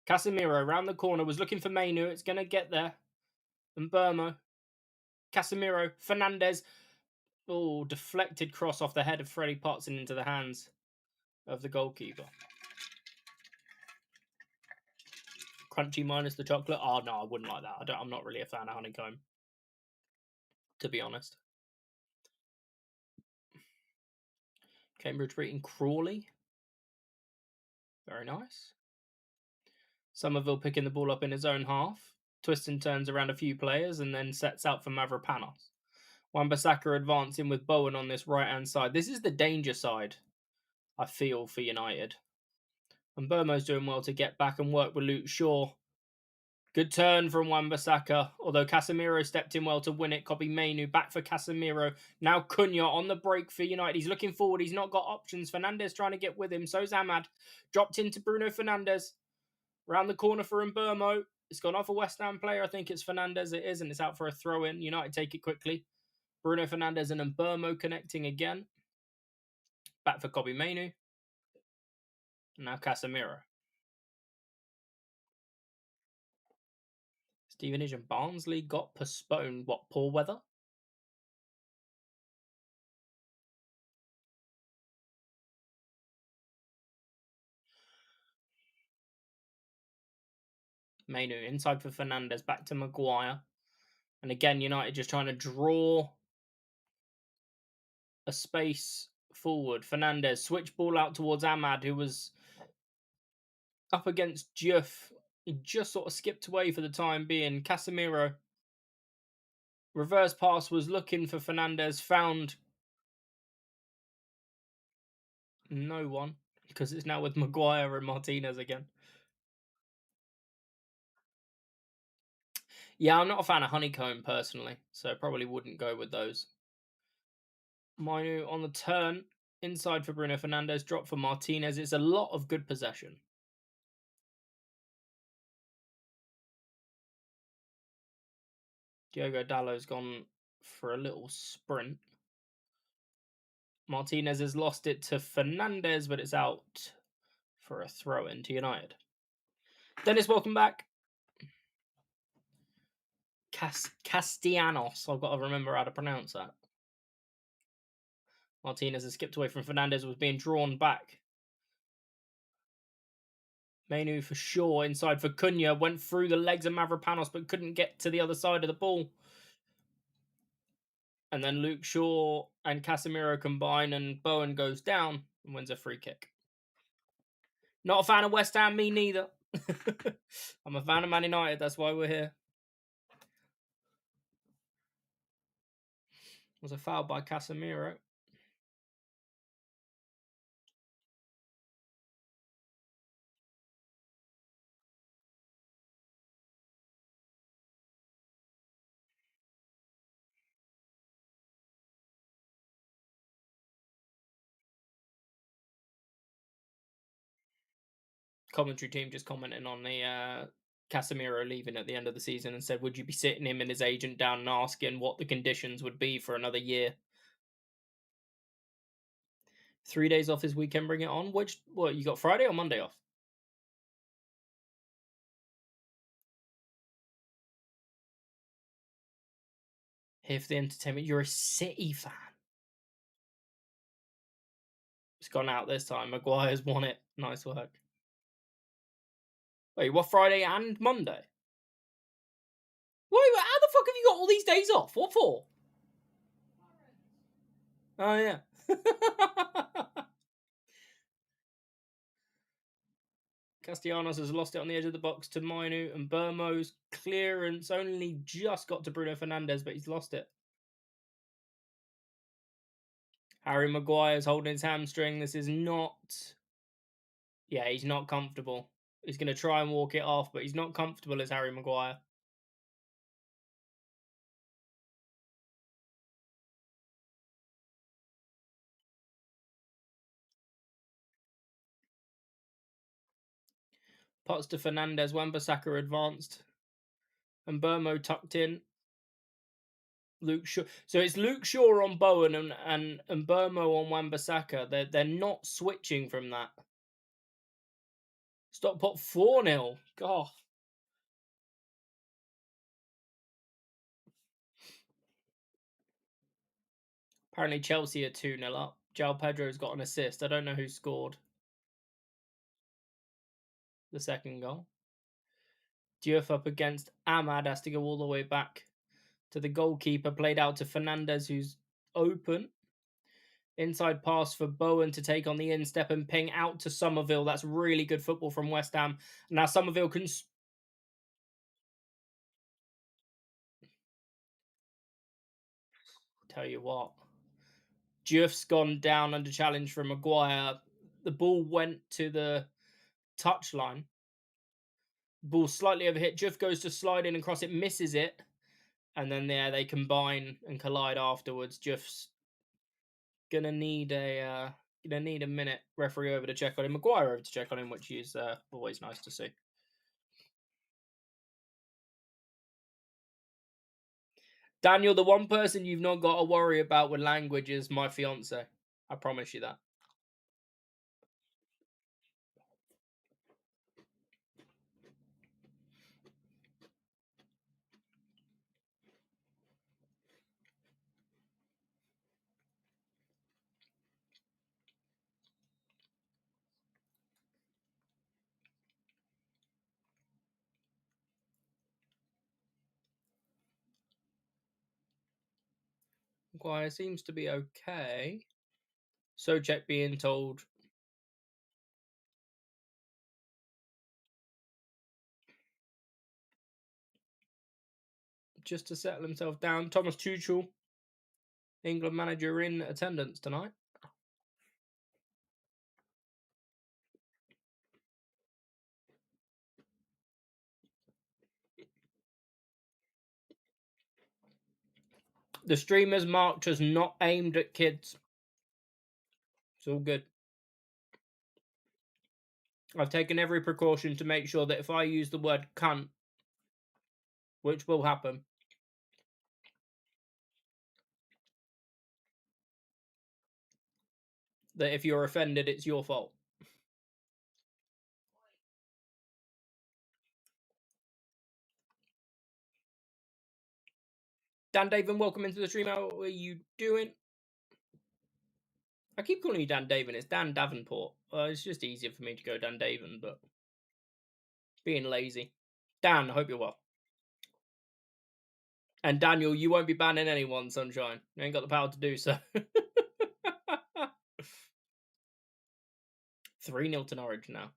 Casemiro round the corner. Was looking for Mainu. It's going to get there. Mburmo. Casemiro. Fernandes. Oh, deflected cross off the head of Freddie Potts and into the hands of the goalkeeper. Crunchy minus the chocolate. Oh, no, I wouldn't like that. I'm not really a fan of honeycomb, to be honest. Cambridge beating Crawley. Very nice. Somerville picking the ball up in his own half. Twists and turns around a few players and then sets out for Mavropanos. Wan-Bissaka advancing with Bowen on this right-hand side. This is the danger side, I feel, for United. And Burmo's doing well to get back and work with Luke Shaw. Good turn from Wan-Bissaka, although Casemiro stepped in well to win it. Kobbie Mainoo back for Casemiro. Now Cunha on the break for United. He's looking forward. He's not got options. Fernandes trying to get with him. So's Ahmad. Dropped into Bruno Fernandes. Round the corner for Mbermo. It's gone off a West Ham player. I think it's Fernandes. It is, and it's out for a throw-in. United take it quickly. Bruno Fernandes and Mbermo connecting again. Back for Kobbie Mainoo. Now Casemiro. Stevenage and Barnsley got postponed. What, poor weather? Mainoo inside for Fernandes. Back to Maguire. And again, United just trying to draw a space forward. Fernandes, switch ball out towards Ahmad, who was up against Diouf. He just sort of skipped away for the time being. Casemiro, reverse pass, was looking for Fernandes, found no one, because it's now with Maguire and Martinez again. Yeah, I'm not a fan of Honeycomb personally, so probably wouldn't go with those. Mainoo on the turn, inside for Bruno Fernandes, drop for Martinez. It's a lot of good possession. Diogo Dalot's gone for a little sprint. Martinez has lost it to Fernandes, but it's out for a throw-in to United. Dennis, welcome back. Castellanos. I've got to remember how to pronounce that. Martinez has skipped away from Fernandes, was being drawn back. Mainoo for Shaw, inside for Cunha, went through the legs of Mavropanos, but couldn't get to the other side of the ball. And then Luke Shaw and Casemiro combine, and Bowen goes down and wins a free kick. Not a fan of West Ham, me neither. I'm a fan of Man United, that's why we're here. Was a foul by Casemiro. Commentary team just commenting on the Casemiro leaving at the end of the season and said, would you be sitting him and his agent down and asking what the conditions would be for another year? 3 days off this weekend, bring it on. What, you got Friday or Monday off? Here for the entertainment. You're a City fan. It's gone out this time. Maguire's won it. Nice work. Wait, what, Friday and Monday? Wait, how the fuck have you got all these days off? What for? Oh, yeah. Castellanos has lost it on the edge of the box to Mainoo, and Burmo's clearance only just got to Bruno Fernandes, but he's lost it. Harry Maguire's holding his hamstring. This is not... Yeah, he's not comfortable. He's going to try and walk it off, but he's not comfortable as Harry Maguire. Pots to Fernandes. Wan-Bissaka advanced. And Burmo tucked in. Luke Shaw. So it's Luke Shaw on Bowen and Burmo on Wan-Bissaka. They're not switching from that. Stockport 4-0. God. Apparently Chelsea are 2-0 up. João Pedro's got an assist. I don't know who scored the second goal. Diouf up against Ahmad, has to go all the way back to the goalkeeper. Played out to Fernandes, who's open. Inside pass for Bowen to take on the instep and ping out to Somerville. That's really good football from West Ham. Now Somerville can tell you what. Juff's gone down under challenge from Maguire. The ball went to the touchline. Ball slightly overhit. Juff goes to slide in and cross it, misses it. And then they combine and collide afterwards. Juff's gonna need a minute. Referee over to check on him. Maguire over to check on him, which is always nice to see. Daniel, the one person you've not got to worry about with language is my fiance. I promise you that. Maguire seems to be okay. Socek being told just to settle himself down. Thomas Tuchel, England manager, in attendance tonight. The streamer's marked as not aimed at kids. It's all good. I've taken every precaution to make sure that if I use the word cunt, which will happen, that if you're offended, it's your fault. Dan Daven, welcome into the stream. How are you doing? I keep calling you Dan Daven. It's Dan Davenport. It's just easier for me to go Dan Daven, but being lazy. Dan, I hope you're well. And Daniel, you won't be banning anyone, Sunshine. You ain't got the power to do so. 3-0 to Norwich now.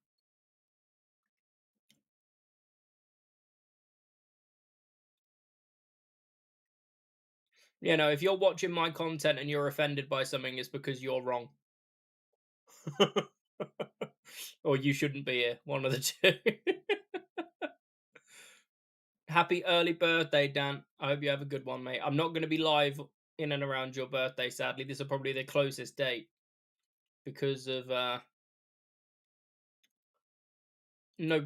You know, if you're watching my content and you're offended by something, it's because you're wrong. Or you shouldn't be here. One of the two. Happy early birthday, Dan. I hope you have a good one, mate. I'm not going to be live in and around your birthday, sadly. This is probably the closest date because of no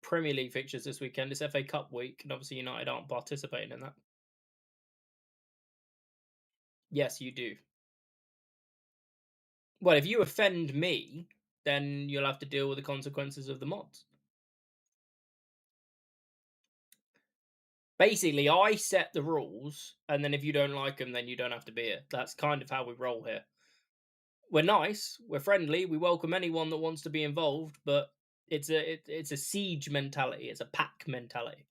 Premier League fixtures this weekend. It's FA Cup week, and obviously United aren't participating in that. Yes, you do. Well, if you offend me, then you'll have to deal with the consequences of the mods. Basically, I set the rules, and then if you don't like them, then you don't have to be here. That's kind of how we roll here. We're nice, we're friendly, we welcome anyone that wants to be involved, but it's a siege mentality, it's a pack mentality.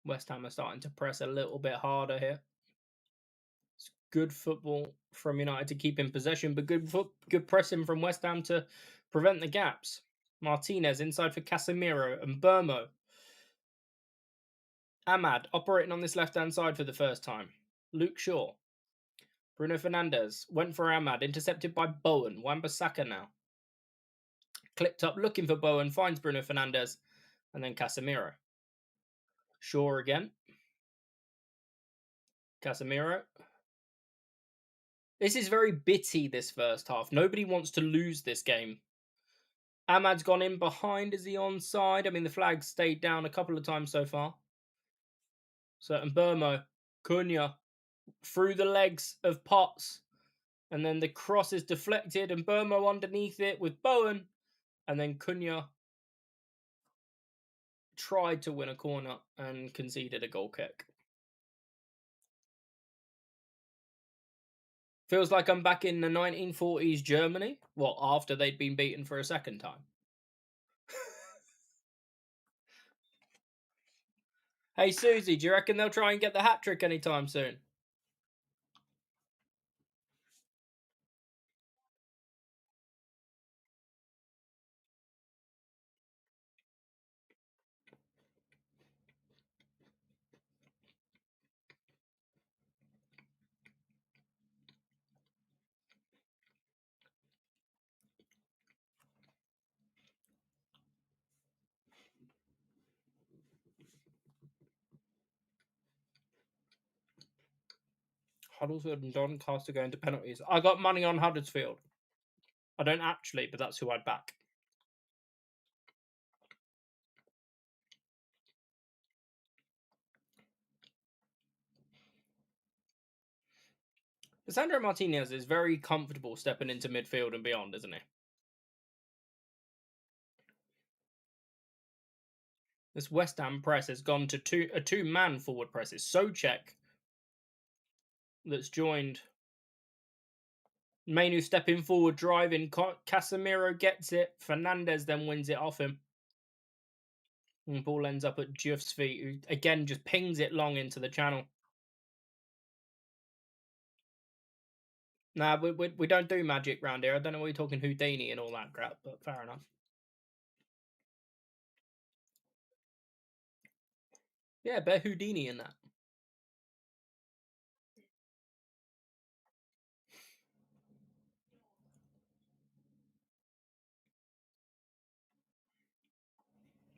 West Ham are starting to press a little bit harder here. It's good football from United to keep in possession, but good pressing from West Ham to prevent the gaps. Martinez inside for Casemiro and Burmo. Ahmad operating on this left-hand side for the first time. Luke Shaw. Bruno Fernandes went for Ahmad, intercepted by Bowen. Wan-Bissaka now. Clipped up looking for Bowen, finds Bruno Fernandes, and then Casemiro. Shaw again. Casemiro. This is very bitty, this first half. Nobody wants to lose this game. Ahmad's gone in behind. Is he onside? I mean, the flag stayed down a couple of times so far. So, and Burmo, Cunha, through the legs of Potts. And then the cross is deflected, and Burmo underneath it with Bowen. And then Cunha tried to win a corner and conceded a goal kick. Feels like I'm back in the 1940s Germany. What, after they'd been beaten for a second time? Hey, Susie, do you reckon they'll try and get the hat trick anytime soon? Huddersfield and Doncaster going to penalties. I got money on Huddersfield. I don't actually, but that's who I'd back. Sandro Martinez is very comfortable stepping into midfield and beyond, isn't he? This West Ham press has gone to a two-man forward press. It's Souček that's joined Mainu stepping forward, driving. Casemiro gets it. Fernandez then wins it off him. And the ball ends up at Juff's feet, who again just pings it long into the channel. Nah, we don't do magic round here. I don't know why you're talking Houdini and all that crap, but fair enough. Yeah, bear Houdini in that.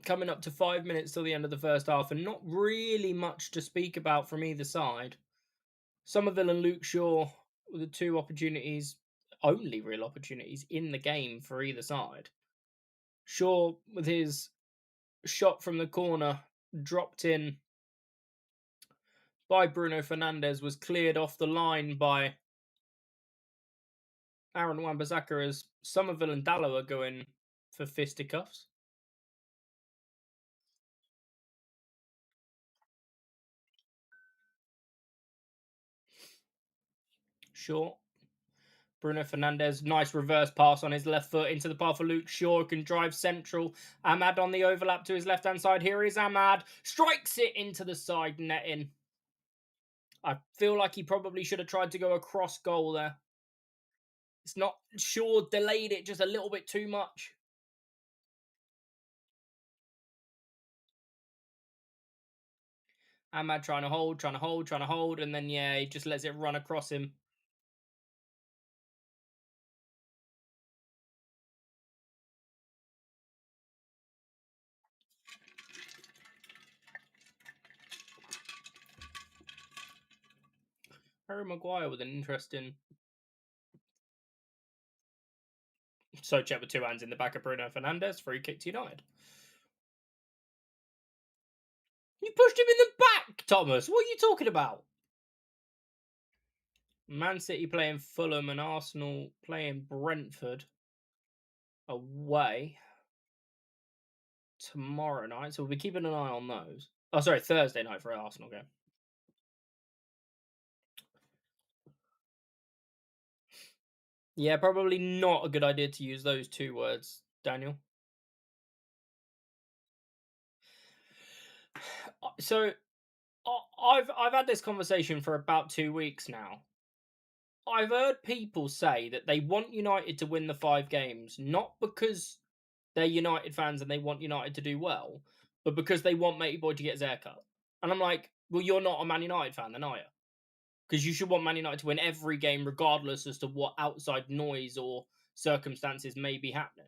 Coming up to 5 minutes till the end of the first half, and not really much to speak about from either side. Somerville and Luke Shaw were the two opportunities, only real opportunities in the game for either side. Shaw, with his shot from the corner, dropped in by Bruno Fernandes, was cleared off the line by Aaron Wan-Bissaka as Somerville and Dallow are going for fisticuffs. Shaw. Bruno Fernandes, nice reverse pass on his left foot into the path for Luke Shaw, who can drive central. Ahmad on the overlap to his left-hand side. Here is Ahmad. Strikes it into the side netting. I feel like he probably should have tried to go across goal there. It's not Shaw delayed it just a little bit too much. Ahmad trying to hold, and then, yeah, he just lets it run across him. Harry Maguire with an interesting Souček with two hands in the back of Bruno Fernandes. Free kick to United. You pushed him in the back, Thomas. What are you talking about? Man City playing Fulham and Arsenal playing Brentford away tomorrow night. So we'll be keeping an eye on those. Oh, sorry, Thursday night for an Arsenal game. Yeah, probably not a good idea to use those two words, Daniel. So I've had this conversation for about 2 weeks now. I've heard people say that they want United to win the 5 games, not because they're United fans and they want United to do well, but because they want Matey Boy to get his haircut. And I'm like, well, you're not a Man United fan then, are you? Because you should want Man United to win every game regardless as to what outside noise or circumstances may be happening.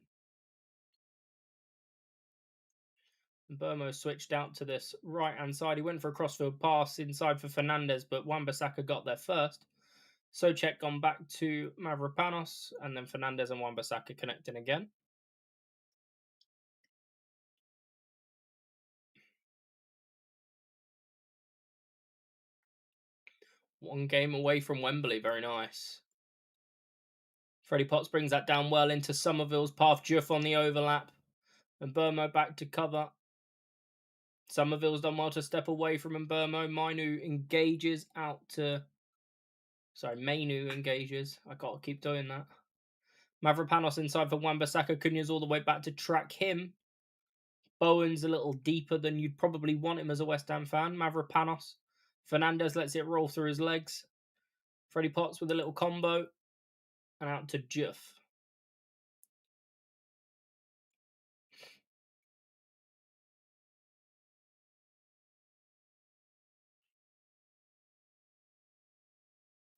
Burmo switched out to this right-hand side. He went for a crossfield pass inside for Fernandes, but Wan-Bissaka got there first. Souček gone back to Mavropanos, and then Fernandes and Wan-Bissaka connecting again. One game away from Wembley, very nice. Freddie Potts brings that down well into Somerville's path. Juff on the overlap, and Burmo back to cover. Somerville's done well to step away from Mbermo. Mainu engages out to Sorry, Mainu engages. I gotta keep doing that. Mavropanos inside for Wan-Bissaka. Cunha's all the way back to track him. Bowen's a little deeper than you'd probably want him as a West Ham fan. Mavropanos. Fernandez lets it roll through his legs. Freddie Potts with a little combo. And out to Juff.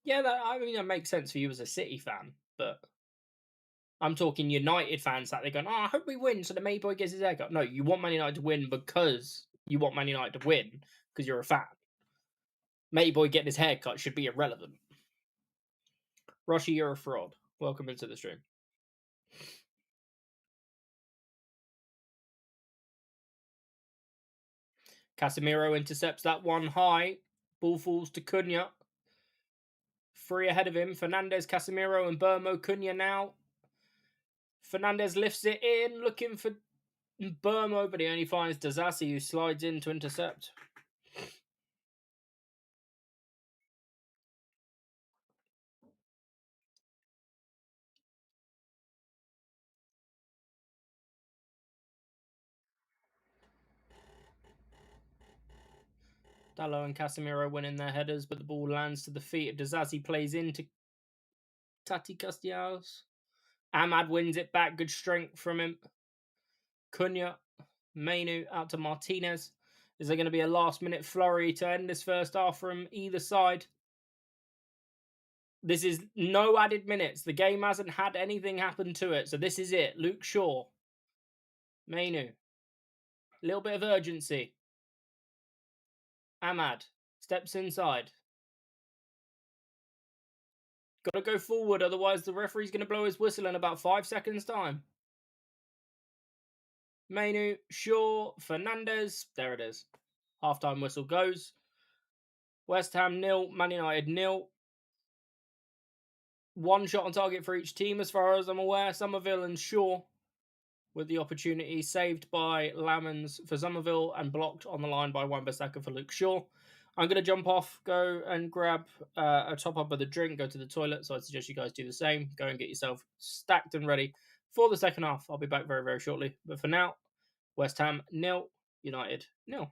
Yeah, that makes sense for you as a City fan, but I'm talking United fans that they're going, I hope we win so the May boy gets his haircut. No, you want Man United to win because you want Man United to win because you're a fan. Matey boy getting his haircut should be irrelevant. Roshi, you're a fraud. Welcome into the stream. Casemiro intercepts that one high. Ball falls to Cunha. Three ahead of him. Fernandez, Casemiro, and Burmo. Cunha now. Fernandez lifts it in, looking for Burmo, but he only finds Dazassi, who slides in to intercept. Dallo and Casemiro winning their headers, but the ball lands to the feet of Dazassi, plays into Tati Castellanos. Ahmad wins it back, good strength from him. Cunha, Mainu out to Martinez. Is there going to be a last-minute flurry to end this first half from either side? This is no added minutes. The game hasn't had anything happen to it, so this is it. Luke Shaw. Mainu. A little bit of urgency. Ahmad steps inside. Got to go forward, otherwise the referee's going to blow his whistle in about 5 seconds' time. Mainu, Shaw, Fernandez. There it is. Halftime whistle goes. West Ham 0, Man United 0. One shot on target for each team, as far as I'm aware. Somerville and Shaw with the opportunity, saved by Lamans for Somerville and blocked on the line by Wan-Bissaka for Luke Shaw. I'm going to jump off, go and grab a top-up of the drink, go to the toilet, so I suggest you guys do the same. Go and get yourself stacked and ready for the second half. I'll be back very, very shortly. But for now, West Ham 0, United 0.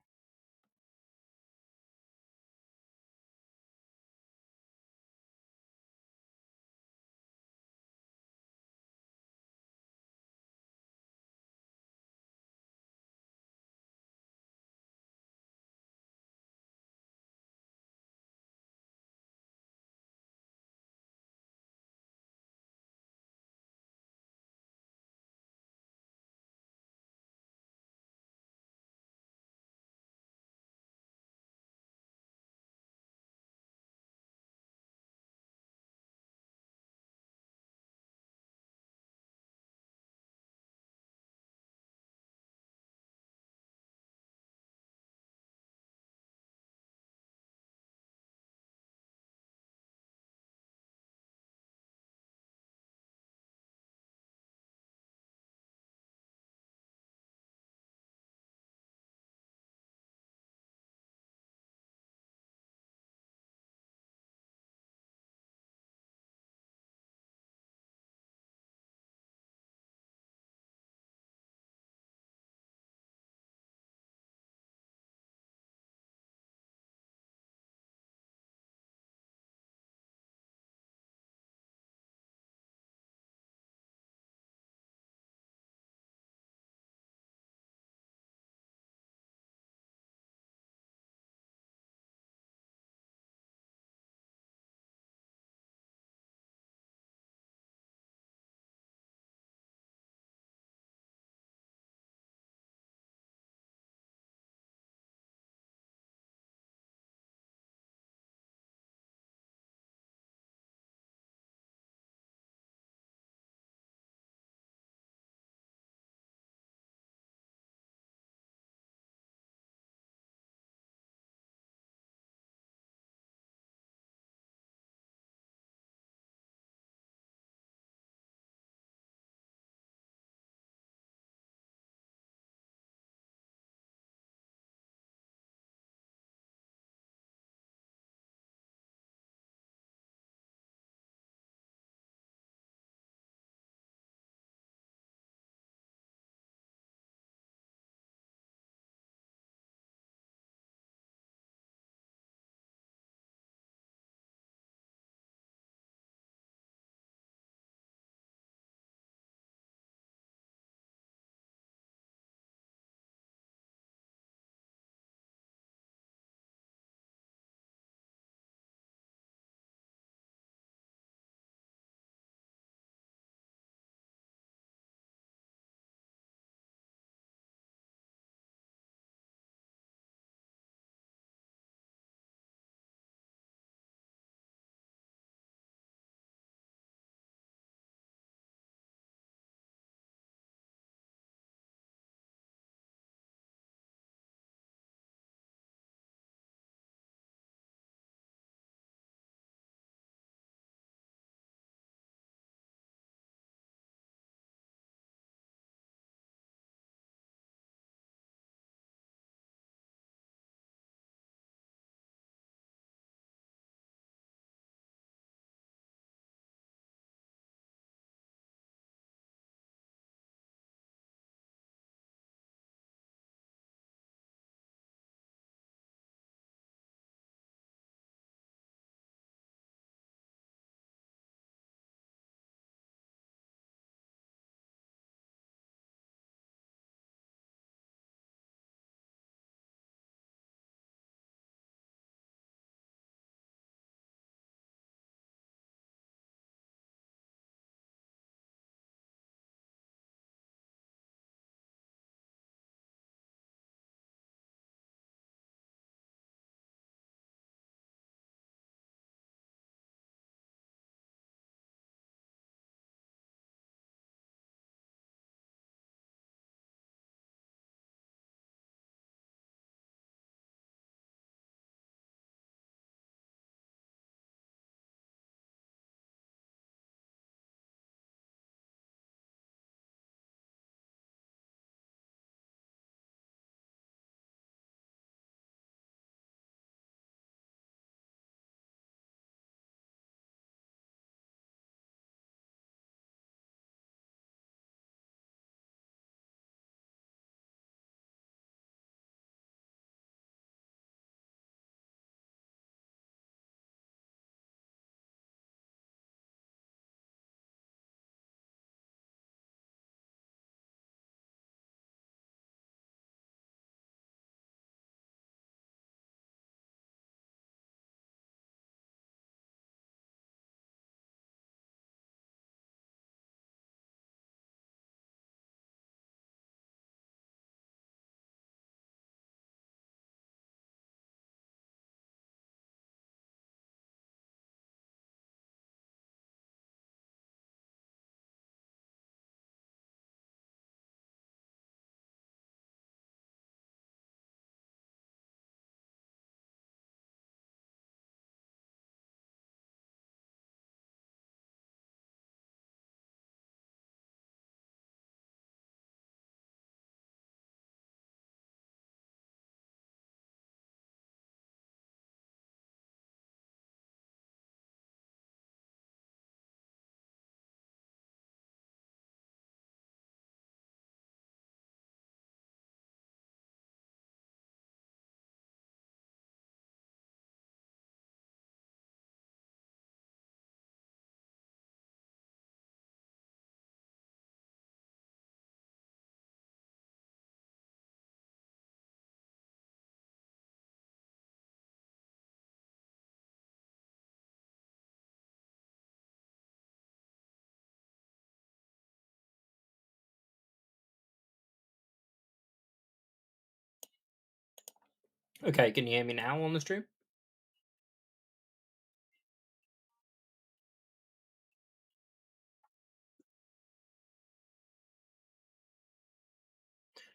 Okay, can you hear me now on the stream?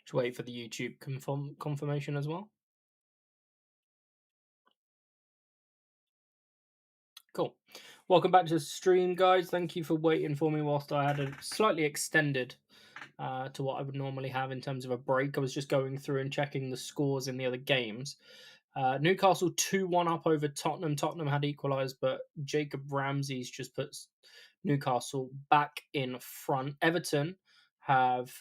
Just wait for the YouTube confirmation as well. Cool. Welcome back to the stream, guys. Thank you for waiting for me whilst I had a slightly extended to what I would normally have in terms of a break. I was just going through and checking the scores in the other games. Newcastle 2-1 up over Tottenham. Tottenham had equalised, but Jacob Ramsey's just puts Newcastle back in front. Everton have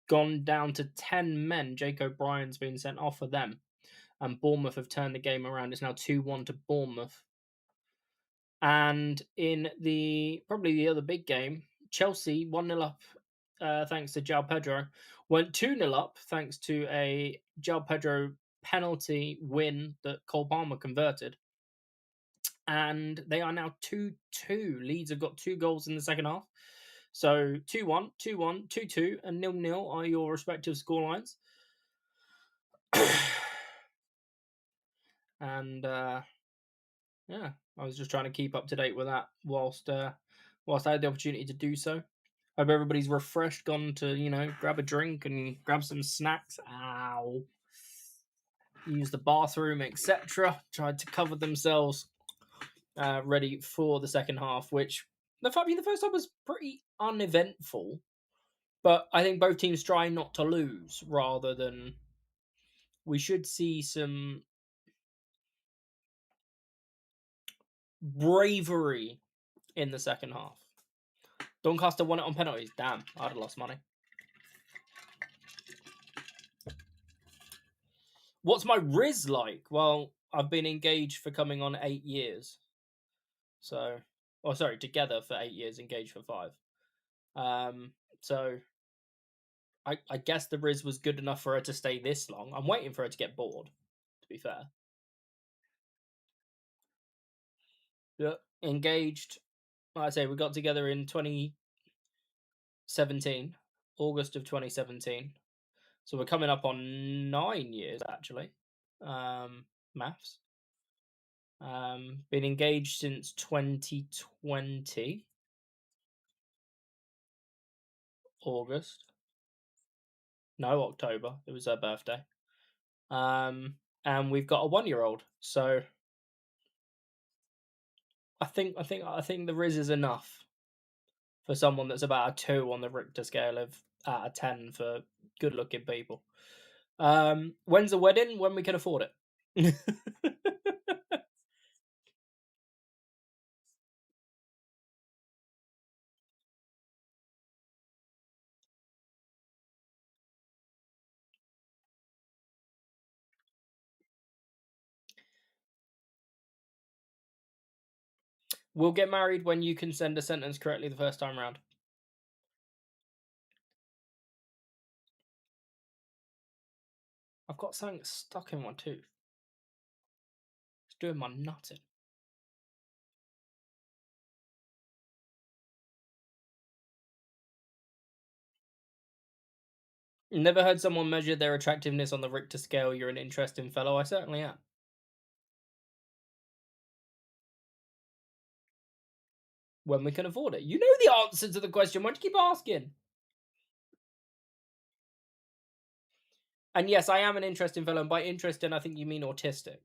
gone down to 10 men. Jake O'Brien's been sent off for them. And Bournemouth have turned the game around. It's now 2-1 to Bournemouth. And in the probably the other big game, Chelsea 1-0 up thanks to João Pedro. Went 2-0 up thanks to a João Pedro penalty win that Cole Palmer converted. And they are now 2-2. Leeds have got 2 goals in the second half. So 2-1, 2-1, 2-2, and 0-0 are your respective scorelines. And yeah, I was just trying to keep up to date with that whilst I had the opportunity to do so. Hope everybody's refreshed, gone to grab a drink and grab some snacks. Ow. Use the bathroom, etc. Tried to cover themselves, ready for the second half. Which the first half was pretty uneventful, but I think both teams try not to lose rather than we should see some bravery in the second half. Doncaster won it on penalties. Damn, I'd have lost money. What's my Riz like? Well, I've been engaged for coming on 8 years. So, together for 8 years, engaged for 5. So I guess the Riz was good enough for her to stay this long. I'm waiting for her to get bored, to be fair. Yeah, engaged. Like I say, we got together in 2017, August of 2017. So we're coming up on 9 years, actually. Maths. Been engaged since 2020, August. No, October. It was her birthday. And we've got a 1-year-old. So I think the Riz is enough for someone that's about a 2 on the Richter scale of out of 10 for good-looking people. When's the wedding? When we can afford it. We'll get married when you can send a sentence correctly the first time round. I've got something stuck in my tooth. It's doing my nutting. Never heard someone measure their attractiveness on the Richter scale. You're an interesting fellow. I certainly am. When we can afford it. You know the answer to the question. Why do you keep asking? And yes, I am an interesting fellow. And by interesting, I think you mean autistic.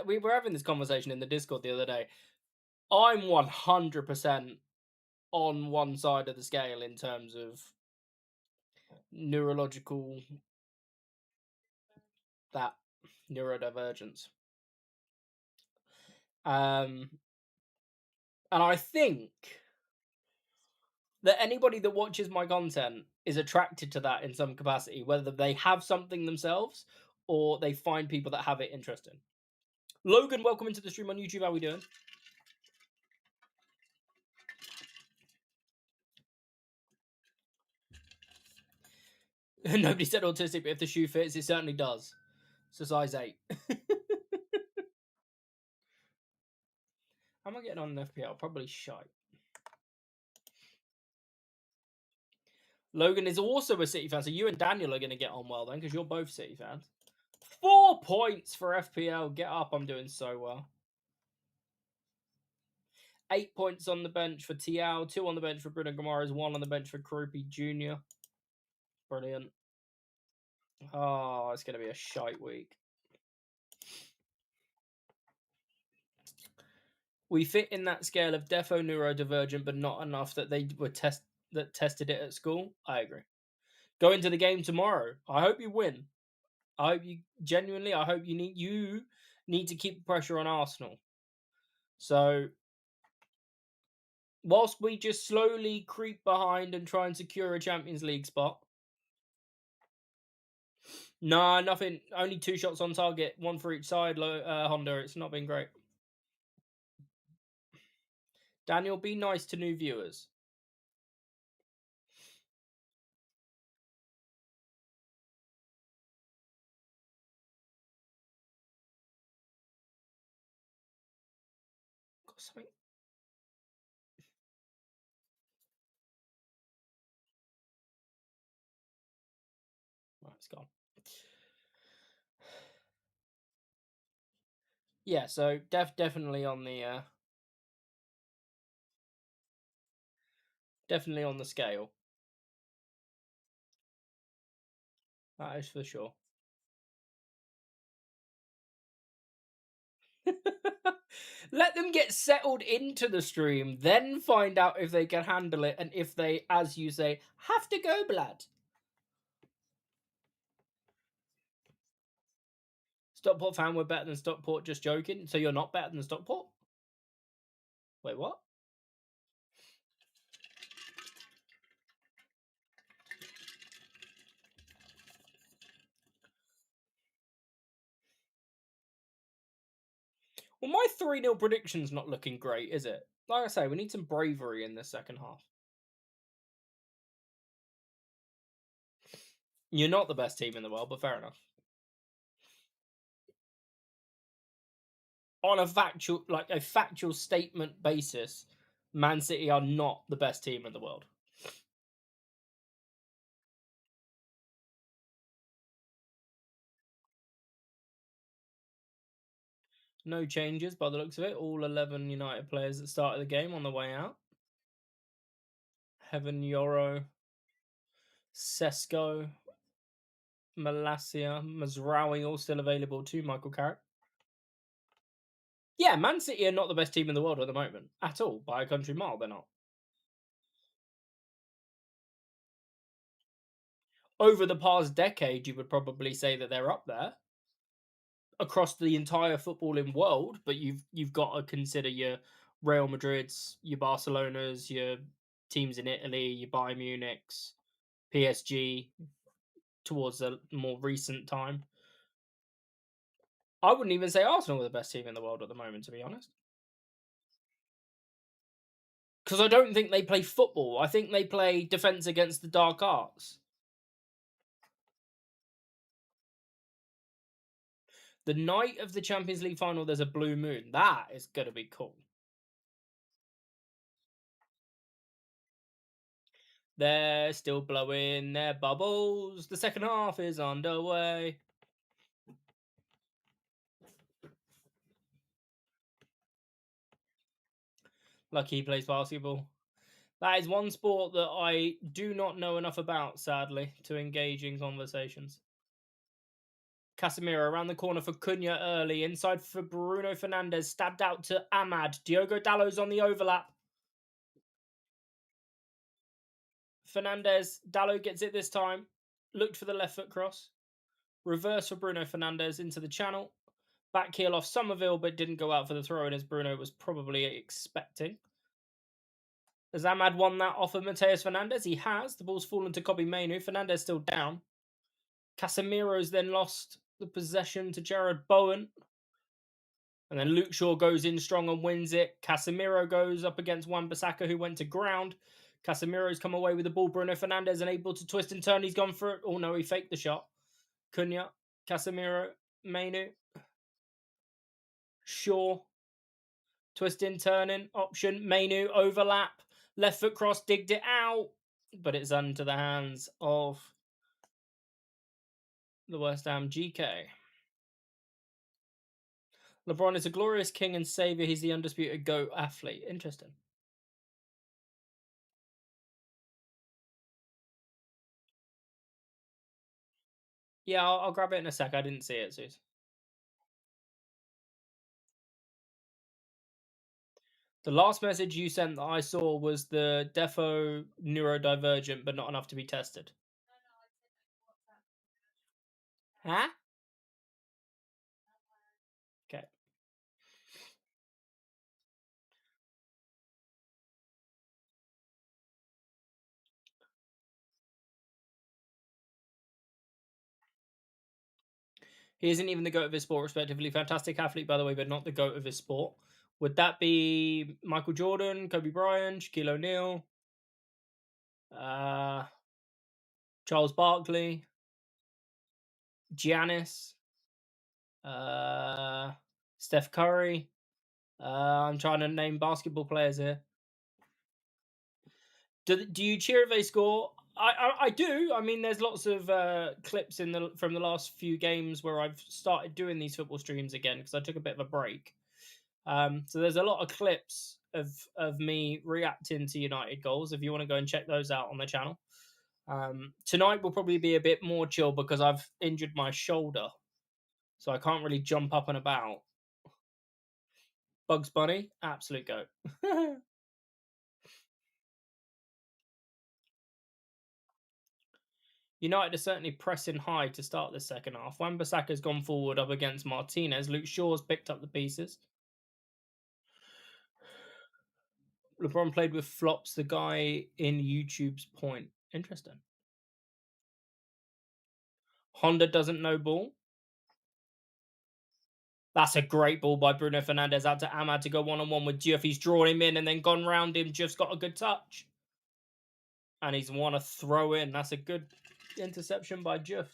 We were having this conversation in the Discord the other day. I'm 100% on one side of the scale in terms of neurological neurodivergence. And I think that anybody that watches my content is attracted to that in some capacity, whether they have something themselves or they find people that have it interesting. Logan, welcome into the stream on YouTube. How are we doing? Nobody said autistic, but if the shoe fits, it certainly does. It's a size 8. How am I getting on an FPL? Probably shite. Logan is also a City fan, so you and Daniel are going to get on well then, because you're both City fans. 4 points for FPL. Get up, I'm doing so well. 8 points on the bench for Tiao, 2 on the bench for Bruno Guimaraes, 1 on the bench for Krupi Jr. Brilliant. Oh, it's going to be a shite week. We fit in that scale of defo neurodivergent, but not enough that they were tested it at school. I agree. Go into the game tomorrow. I hope you win. I hope you genuinely. I hope you need to keep pressure on Arsenal. So whilst we just slowly creep behind and try and secure a Champions League spot. Nah, nothing. Only 2 shots on target, 1 for each side. Honda. It's not been great. Daniel, be nice to new viewers. Got something. Right, it's gone. Yeah, so definitely on the definitely on the scale. That is for sure. Let them get settled into the stream, then find out if they can handle it and if they, as you say, have to go, blood. Stockport fan, we're better than Stockport, just joking. So you're not better than Stockport? Wait, what? Well, my 3-0 prediction's not looking great, is it? Like I say, we need some bravery in this second half. You're not the best team in the world, but fair enough. On a factual statement basis, Man City are not the best team in the world. No changes by the looks of it. All 11 United players that started the game on the way out. Heaven Yoro, Sesko, Malasia, Mazraoui all still available to Michael Carrick. Yeah, Man City are not the best team in the world at the moment. At all. By a country mile, they're not. Over the past decade, you would probably say that they're up there across the entire footballing world, but you've got to consider your Real Madrids, your Barcelonas, your teams in Italy, your Bayern Munich's, PSG towards a more recent time. I wouldn't even say Arsenal are the best team in the world at the moment, to be honest. Because I don't think they play football. I think they play defense against the dark arts. The night of the Champions League final, there's a blue moon. That is going to be cool. They're still blowing their bubbles. The second half is underway. Lucky he plays basketball. That is one sport that I do not know enough about, sadly, to engage in conversations. Casemiro around the corner for Cunha early. Inside for Bruno Fernandes. Stabbed out to Ahmad. Diogo Dalot's on the overlap. Fernandes. Dalot gets it this time. Looked for the left foot cross. Reverse for Bruno Fernandes into the channel. Back heel off Somerville, but didn't go out for the throw in as Bruno was probably expecting. Has Ahmad won that off of Mateus Fernandes? He has. The ball's fallen to Kobe Mainu. Fernandes still down. Casemiro's then lost the possession to Jared Bowen. And then Luke Shaw goes in strong and wins it. Casemiro goes up against Wan-Bissaka, who went to ground. Casemiro's come away with the ball. Bruno Fernandes unable to twist and turn. He's gone for it. Oh, no, he faked the shot. Cunha, Casemiro, Mainu, Shaw. Twisting, turning, option, Mainu, overlap. Left foot cross, digged it out. but it's under the hands of the West Ham GK. LeBron is a glorious king and savior. He's the undisputed GOAT athlete. Interesting. Yeah, I'll grab it in a sec. I didn't see it, Zeus. The last message you sent that I saw was the defo neurodivergent, but not enough to be tested. Huh? Okay. He isn't even the GOAT of his sport, respectively. Fantastic athlete, by the way, but not the GOAT of his sport. Would that be Michael Jordan, Kobe Bryant, Shaquille O'Neal, uh, Charles Barkley, Giannis, uh, Steph Curry? I'm trying to name basketball players here. Do you cheer if they score? I do. I mean, there's lots of clips from the last few games where I've started doing these football streams again because I took a bit of a break. So there's a lot of clips of me reacting to United goals. If you want to go and check those out on the channel. Tonight will probably be a bit more chill because I've injured my shoulder, so I can't really jump up and about. Bugs Bunny, absolute goat. United are certainly pressing high to start the second half. Wan-Bissaka's gone forward up against Martinez. Luke Shaw's picked up the pieces. LeBron played with Flops, the guy in YouTube's point. Interesting. Honda doesn't know ball. That's a great ball by Bruno Fernandes out to Ahmad to go one-on-one with Diouf. He's drawn him in and then gone round him. Diouf's got a good touch. And he's won a throw in. That's a good interception by Diouf.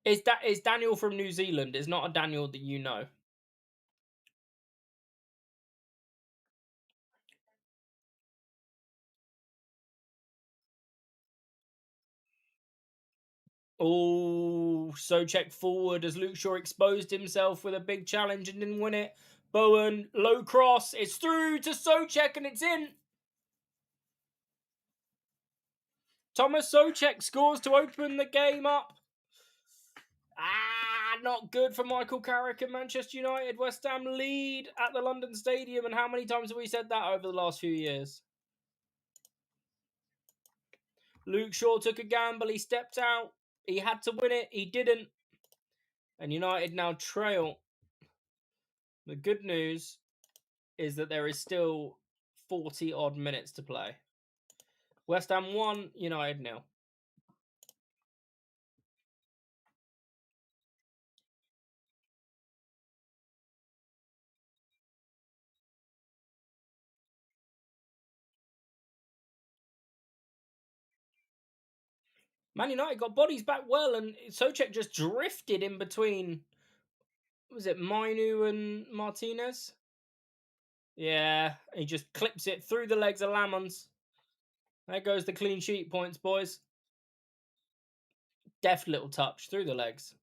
Is Daniel from New Zealand? It's not a Daniel that you know. Oh, Socek forward as Luke Shaw exposed himself with a big challenge and didn't win it. Bowen, low cross. It's through to Socek and it's in. Thomas Socek scores to open the game up. Not good for Michael Carrick and Manchester United. West Ham lead at the London Stadium. And how many times have we said that over the last few years? Luke Shaw took a gamble. He stepped out. He had to win it. He didn't. And United now trail. The good news is that there is still 40 odd minutes to play. West Ham 1, United 0. Man United got bodies back well, and Socek just drifted in between. Was it Mainu and Martinez? Yeah, he just clips it through the legs of Lamons. There goes the clean sheet points, boys. Deft little touch through the legs.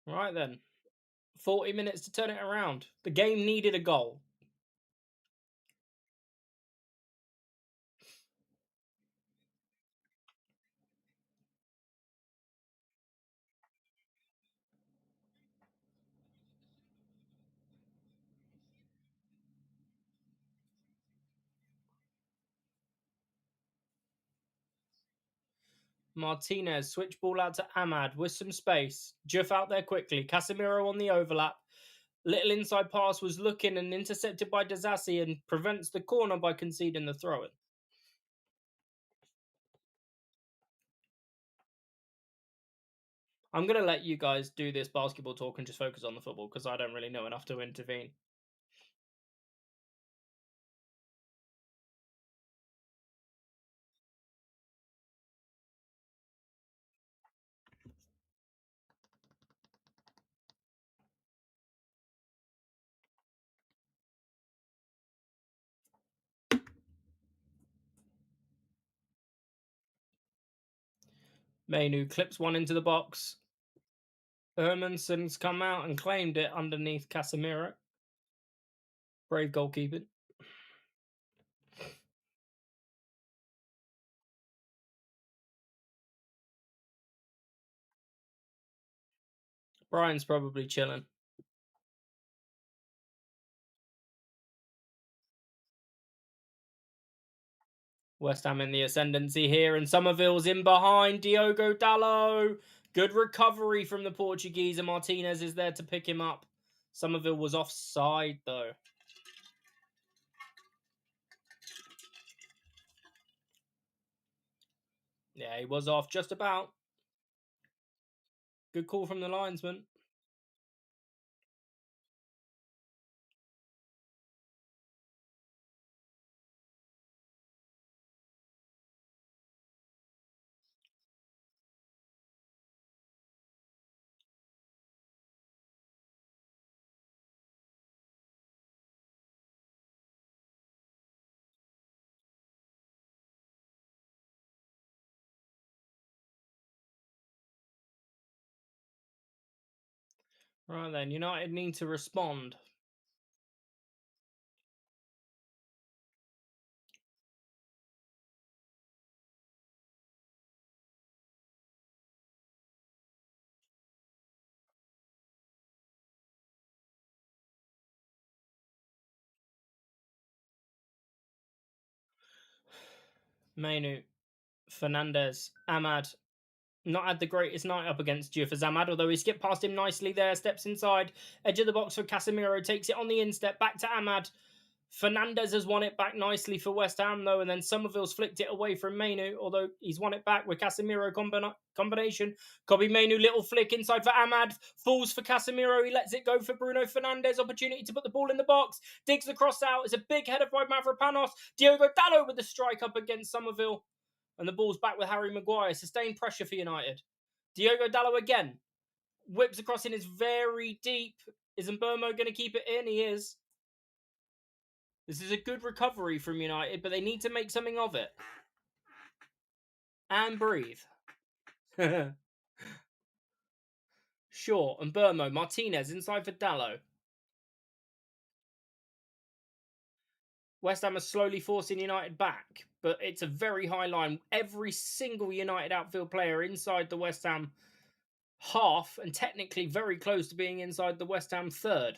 Right then. 40 minutes to turn it around. The game needed a goal. Martinez, switch ball out to Ahmad with some space. Juff out there quickly. Casemiro on the overlap. Little inside pass was looking and intercepted by Dazassi and prevents the corner by conceding the throw-in. I'm going to let you guys do this basketball talk and just focus on the football because I don't really know enough to intervene. Mainu clips one into the box. Hermansson's come out and claimed it underneath Casemiro. Brave goalkeeping. Brian's probably chilling. West Ham in the ascendancy here, and Somerville's in behind. Diogo Dalot. Good recovery from the Portuguese, and Martinez is there to pick him up. Somerville was offside, though. Yeah, he was off just about. Good call from the linesman. Right then, United need to respond. Mainu, Fernandez, Ahmad. Not had the greatest night up against Jufas Ahmad, although he skipped past him nicely there, steps inside, edge of the box for Casemiro, takes it on the instep, back to Ahmad. Fernandez has won it back nicely for West Ham, though, and then Somerville's flicked it away from Mainu, although he's won it back with Casemiro combination. Kobe Mainu, little flick inside for Ahmad, falls for Casemiro, he lets it go for Bruno Fernandes, opportunity to put the ball in the box, digs the cross out, it's a big header by Mavropanos, Diogo Dalot with the strike up against Somerville, and the ball's back with Harry Maguire, sustained pressure for United. Diogo Dalot again, whips across in, is very deep, is Mbermo going to keep it in? He is. This is a good recovery from United, but they need to make something of it. And breathe. Sure, and Burmo, Martinez inside for Dalot. West Ham are slowly forcing United back, but it's a very high line. Every single United outfield player inside the West Ham half, and technically very close to being inside the West Ham third.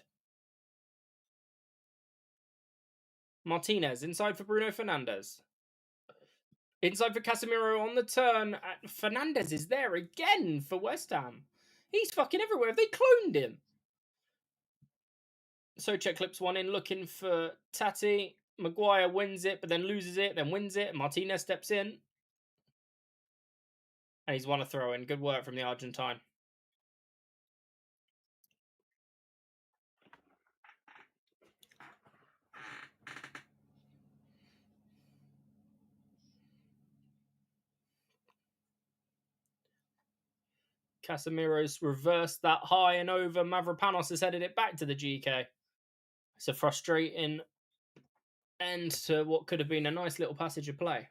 Martinez inside for Bruno Fernandes. Inside for Casemiro on the turn. Fernandes is there again for West Ham. He's fucking everywhere. Have they cloned him? Socek clips one in, looking for Tati. Maguire wins it, but then loses it, then wins it. Martinez steps in. And he's won a throw in. Good work from the Argentine. Casemiro's reversed that high and over. Mavropanos has headed it back to the GK. It's a frustrating end to what could have been a nice little passage of play.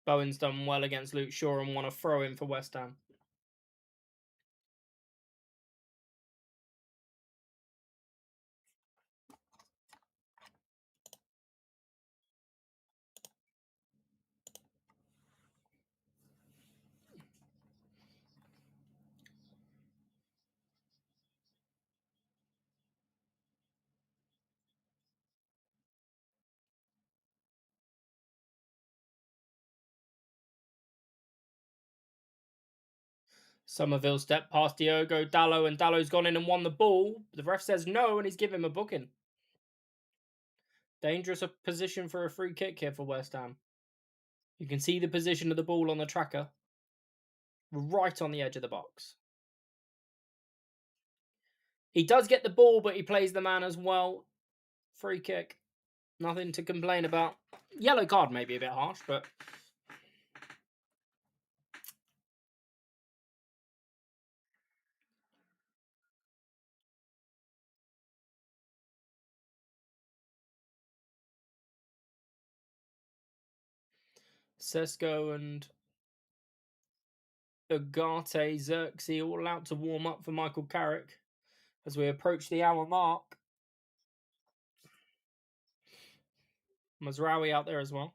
Bowen's done well against Luke Shaw and won a throw in for West Ham. Somerville stepped past Diogo Dalot, and Dallow's gone in and won the ball. The ref says no, and he's given him a booking. Dangerous position for a free kick here for West Ham. You can see the position of the ball on the tracker. Right on the edge of the box. He does get the ball, but he plays the man as well. Free kick. Nothing to complain about. Yellow card may be a bit harsh, but Sesko and Ugarte, Xerxes all out to warm up for Michael Carrick as we approach the hour mark. Mazraoui out there as well.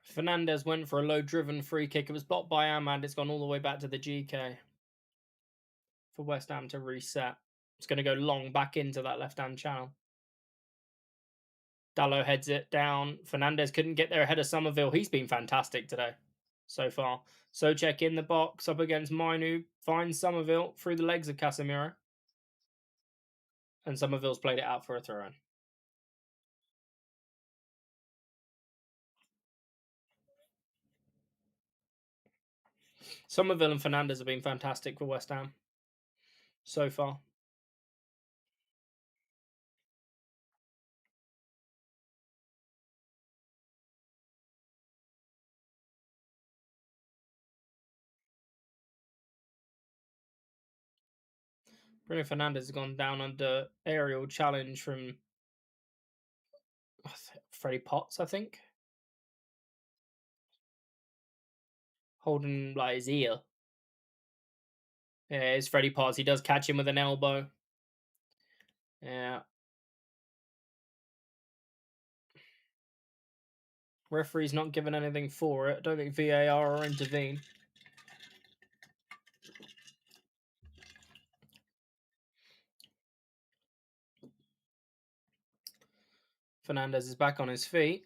Fernandez went for a low-driven free kick. It was blocked by Ahmad. It's gone all the way back to the GK for West Ham to reset. It's going to go long back into that left-hand channel. Dalot heads it down. Fernandez couldn't get there ahead of Somerville. He's been fantastic today so far. Socek in the box up against Mainu. Finds Somerville through the legs of Casemiro. And Somerville's played it out for a throw-in. Somerville and Fernandez have been fantastic for West Ham so far. Bruno Fernandez has gone down under aerial challenge from Freddie Potts, I think. Holding like his ear. Yeah, it's Freddie Potts. He does catch him with an elbow. Yeah. Referee's not given anything for it. I don't think VAR will intervene. Fernandez is back on his feet.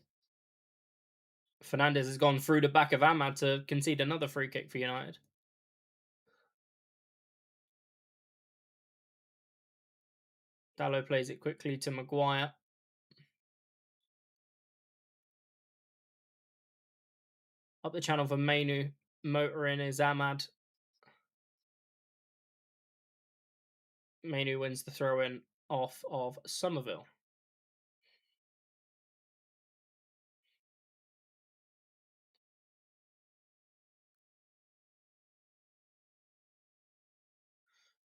Fernandez has gone through the back of Ahmad to concede another free kick for United. Dalot plays it quickly to Maguire. Up the channel for Mainu. Motoring is Ahmad. Mainu wins the throw-in off of Somerville.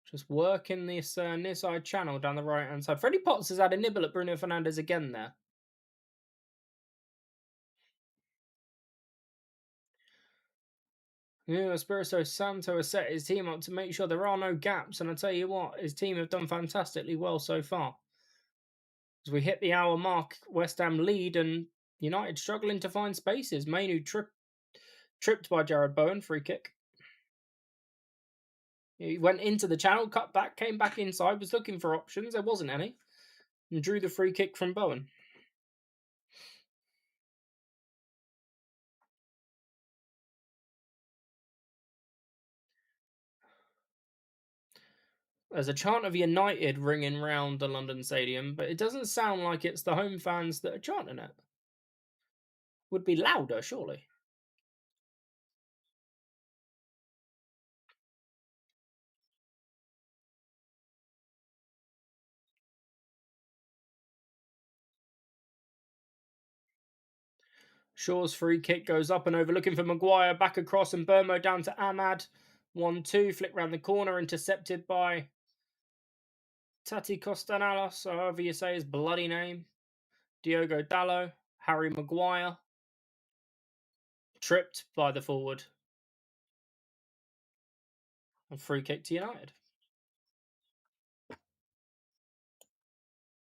Just working this near side channel down the right-hand side. Freddie Potts has had a nibble at Bruno Fernandez again there. Yeah, Espirito Santo has set his team up to make sure there are no gaps. And I tell you what, his team have done fantastically well so far. As we hit the hour mark, West Ham lead and United struggling to find spaces. Mainu tripped by Jared Bowen, free kick. He went into the channel, cut back, came back inside, was looking for options. There wasn't any. And drew the free kick from Bowen. There's a chant of United ringing round the London Stadium, but it doesn't sound like it's the home fans that are chanting it. Would be louder, surely. Shaw's free kick goes up and over, looking for Maguire, back across, and Burmo down to Ahmad. 1-2, flick round the corner, intercepted by Tati Costanalos, or however you say his bloody name. Diogo Dalot, Harry Maguire. Tripped by the forward. And free kick to United.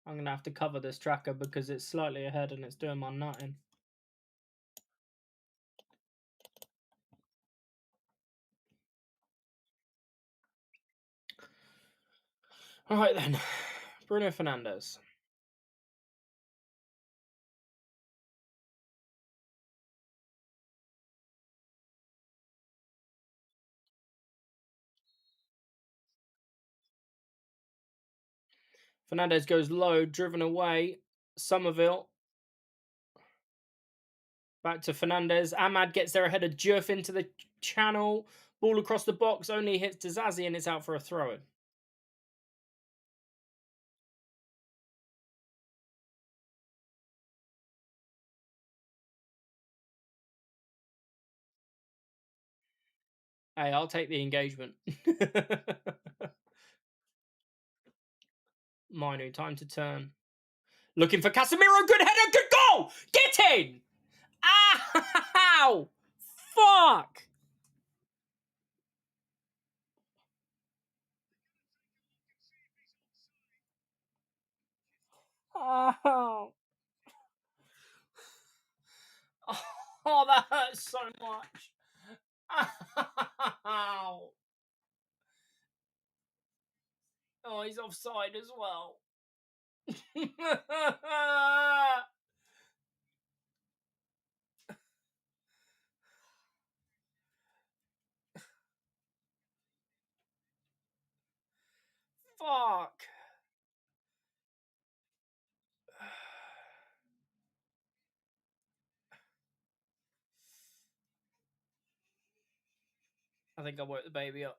I'm going to have to cover this tracker because it's slightly ahead and it's doing my nutting. All right then, Bruno Fernandes. Fernandes goes low, driven away. Somerville. Back to Fernandes. Ahmad gets there ahead of Diouf into the channel. Ball across the box, only hits Dizazi and it's out for a throw-in. Hey, I'll take the engagement. Minu, time to turn. Looking for Casemiro. Good header. Good goal. Get in. Ow! Fuck! Oh. Oh, that hurts so much. Ow. Oh, he's offside as well. Fuck. I think I woke the baby up.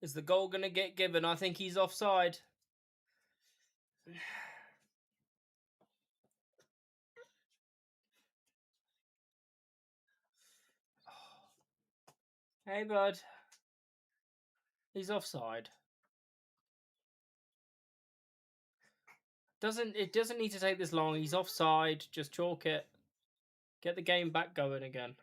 Is the goal going to get given? I think he's offside. Hey, bud. He's offside. It doesn't need to take this long. He's offside. Just chalk it. Get the game back going again.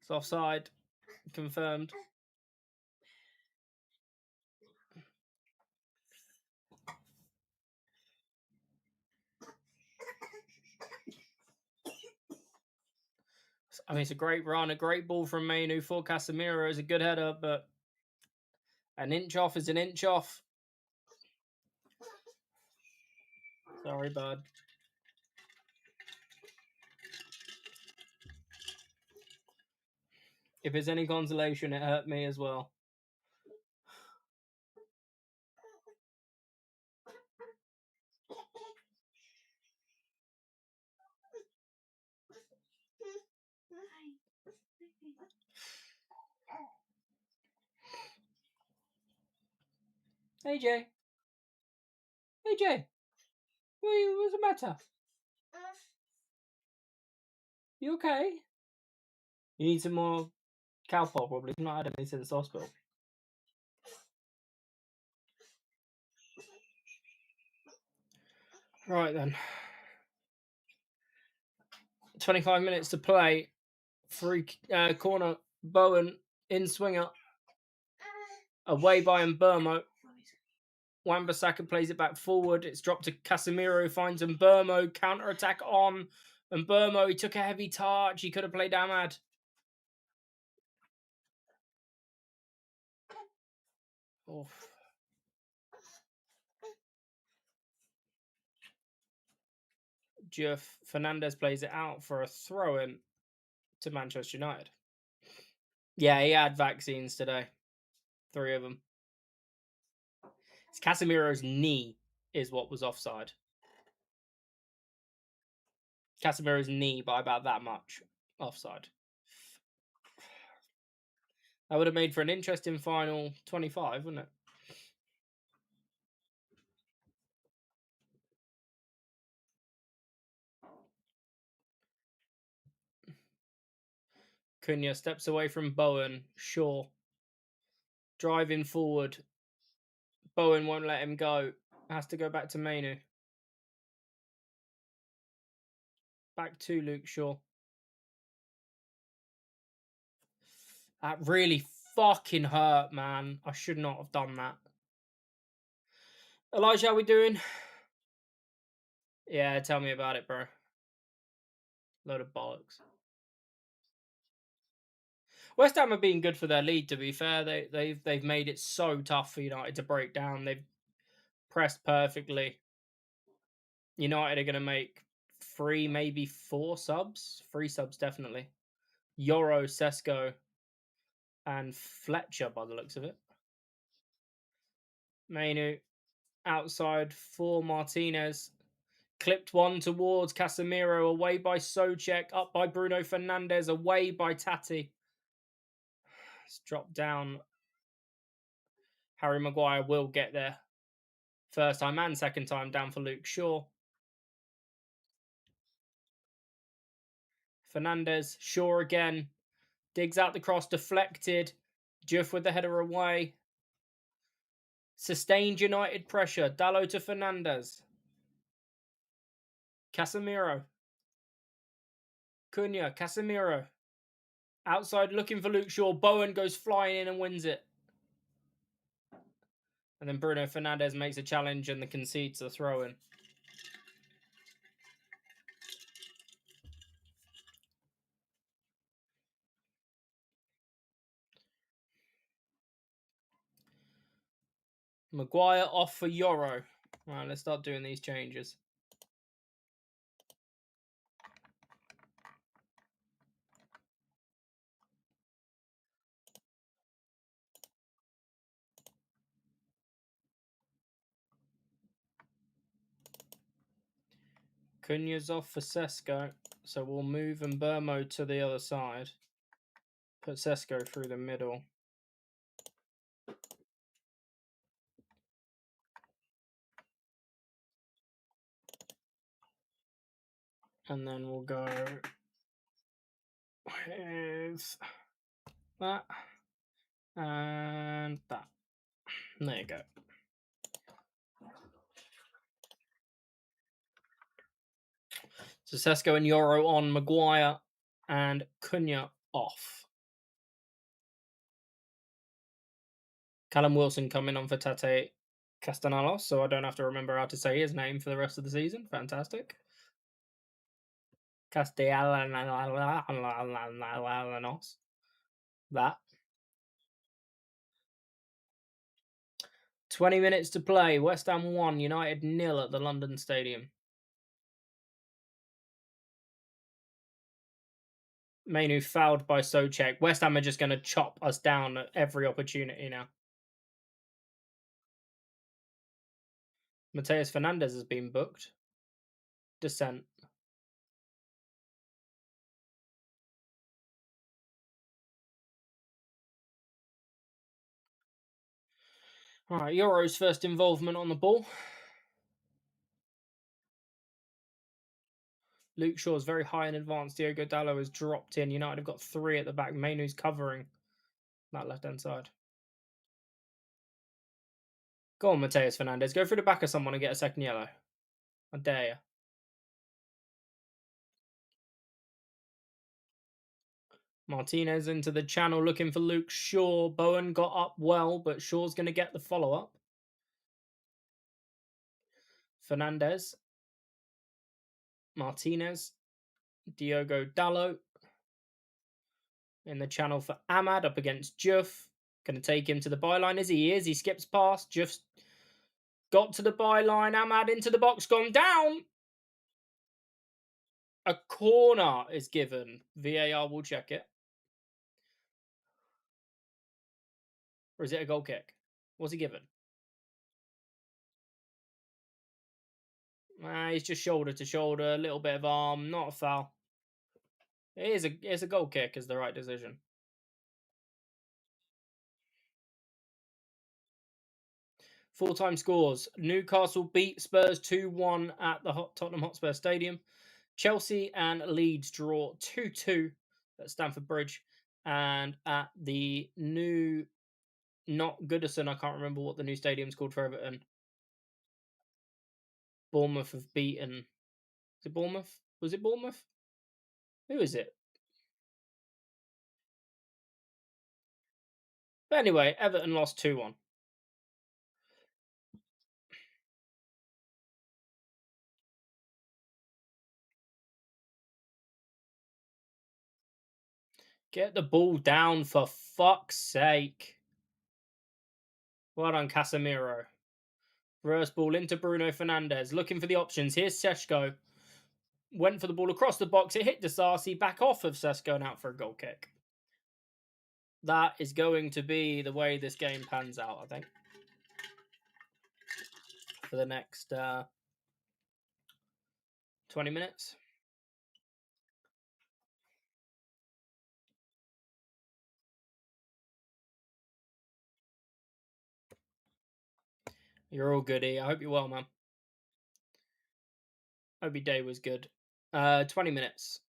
It's offside. Confirmed. I mean, it's a great run, a great ball from Mainu for Casemiro. It's a good header, but an inch off is an inch off. Sorry, bud. If it's any consolation, it hurt me as well. AJ. AJ. What's the matter? You okay? You need some more Calpol, probably. You've not had any since hospital. Right then. 25 minutes to play. Free corner. Bowen in swinger. Away by Mbermo. Wan-Bissaka plays it back forward. It's dropped to Casemiro. Finds Mbermo. Counter attack on. Mbermo, he took a heavy touch. He could have played Ahmad. Oof. Jeff Fernandez plays it out for a throw-in to Manchester United. Yeah, he had vaccines today. 3 of them. It's Casemiro's knee is what was offside. Casemiro's knee by about that much offside. That would have made for an interesting final 25, wouldn't it? Cunha steps away from Bowen. Shaw. Driving forward. Bowen won't let him go. Has to go back to Mainu. Back to Luke Shaw. That really fucking hurt, man. I should not have done that. Elijah, how we doing? Yeah, tell me about it, bro. Load of bollocks. West Ham have been good for their lead, to be fair. They've made it so tough for United to break down. They've pressed perfectly. United are going to make 3, maybe 4 subs. 3 subs, definitely. Yoro, Sesko, and Fletcher, by the looks of it. Mainu outside for Martinez. Clipped one towards Casemiro. Away by Soucek. Up by Bruno Fernandes. Away by Tati. It's dropped down. Harry Maguire will get there. First time and second time down for Luke Shaw. Fernandez, Shaw again. Digs out the cross, deflected. Juff with the header away. Sustained United pressure. Dallo to Fernandez. Casemiro. Cunha, Casemiro. Outside looking for Luke Shaw. Bowen goes flying in and wins it. And then Bruno Fernandes makes a challenge and concedes a throw in. Maguire off for Euro. All right, let's start doing these changes. Cunha's off for Sesko, so we'll move Mbermo to the other side. Put Sesko through the middle. And then we'll go with that and that. There you go. So Sesko and Euro on, Maguire and Cunha off. Callum Wilson coming on for Tate Castellanos, so I don't have to remember how to say his name for the rest of the season. Fantastic. Castellanos. That. 20 minutes to play. West Ham 1, United 0 at the London Stadium. Mainu fouled by Souček. West Ham are just going to chop us down at every opportunity now. Mateus Fernandes has been booked. Descent. All right, Euro's first involvement on the ball. Luke Shaw's very high in advance. Diogo Dallo has dropped in. United have got 3 at the back. Mainu's covering that left-hand side. Go on, Mateus Fernandes. Go through the back of someone and get a second yellow. I dare you. Martinez into the channel looking for Luke Shaw. Bowen got up well, but Shaw's going to get the follow-up. Fernandez. Martinez. Diogo Dallo. In the channel for Ahmad up against Juff. Going to take him to the byline as he is. He skips past. Juff's got to the byline. Ahmad into the box. Gone down. A corner is given. VAR will check it. Or is it a goal kick? What's he given? He's just shoulder to shoulder. A little bit of arm. Not a foul. It's a goal kick is the right decision. Full-time scores. Newcastle beat Spurs 2-1 at the Tottenham Hotspur Stadium. Chelsea and Leeds draw 2-2 at Stamford Bridge. And at the new, not Goodison, I can't remember what the new stadium's called for Everton. Bournemouth have beaten. Is it Bournemouth? Was it Bournemouth? Who is it? But anyway, Everton lost 2-1. Get the ball down for fuck's sake. Well done, Casemiro. Reverse ball into Bruno Fernandes. Looking for the options. Here's Sesko. Went for the ball across the box. It hit Disasi. Back off of Sesko and out for a goal kick. That is going to be the way this game pans out, I think. For the next 20 minutes. You're all goody. I hope you're well, man. Hope your day was good. 20 minutes.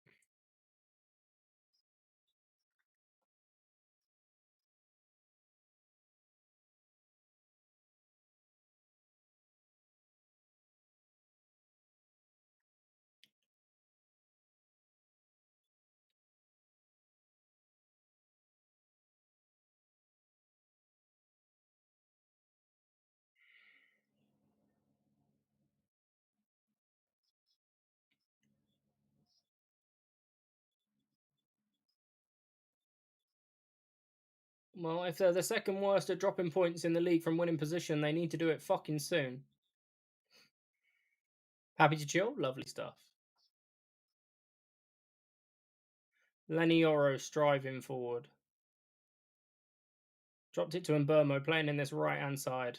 Well, if they're the second worst at dropping points in the league from winning position, they need to do it fucking soon. Happy to chill? Lovely stuff. Lenny Oro striving forward. Dropped it to Mbermo, playing in this right hand side.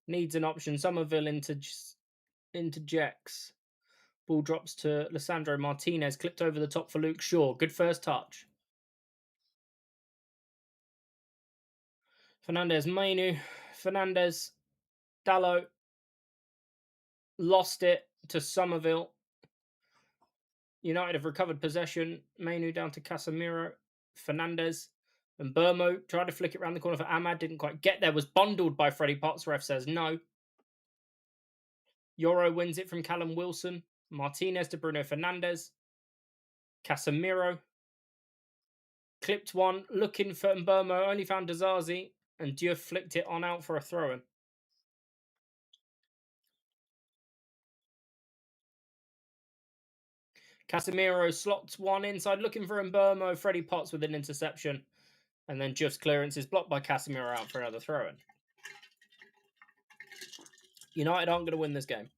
Needs an option. Somerville interjects. Ball drops to Lissandro Martinez, clipped over the top for Luke Shaw. Good first touch. Fernandez, Mainu. Fernandez, Dallo. Lost it to Somerville. United have recovered possession. Mainu down to Casemiro. Fernandez. And Burmo tried to flick it around the corner for Ahmad. Didn't quite get there. Was bundled by Freddie Potts. Ref says no. Yoro wins it from Callum Wilson. Martinez to Bruno Fernandez. Casemiro. Clipped one. Looking for Mbermo. Only found Dazazi. And Diouf flicked it on out for a throw-in. Casemiro slots one inside. Looking for Mbermo. Freddie Potts with an interception. And then Diouf's clearance is blocked by Casemiro out for another throw-in. United aren't going to win this game.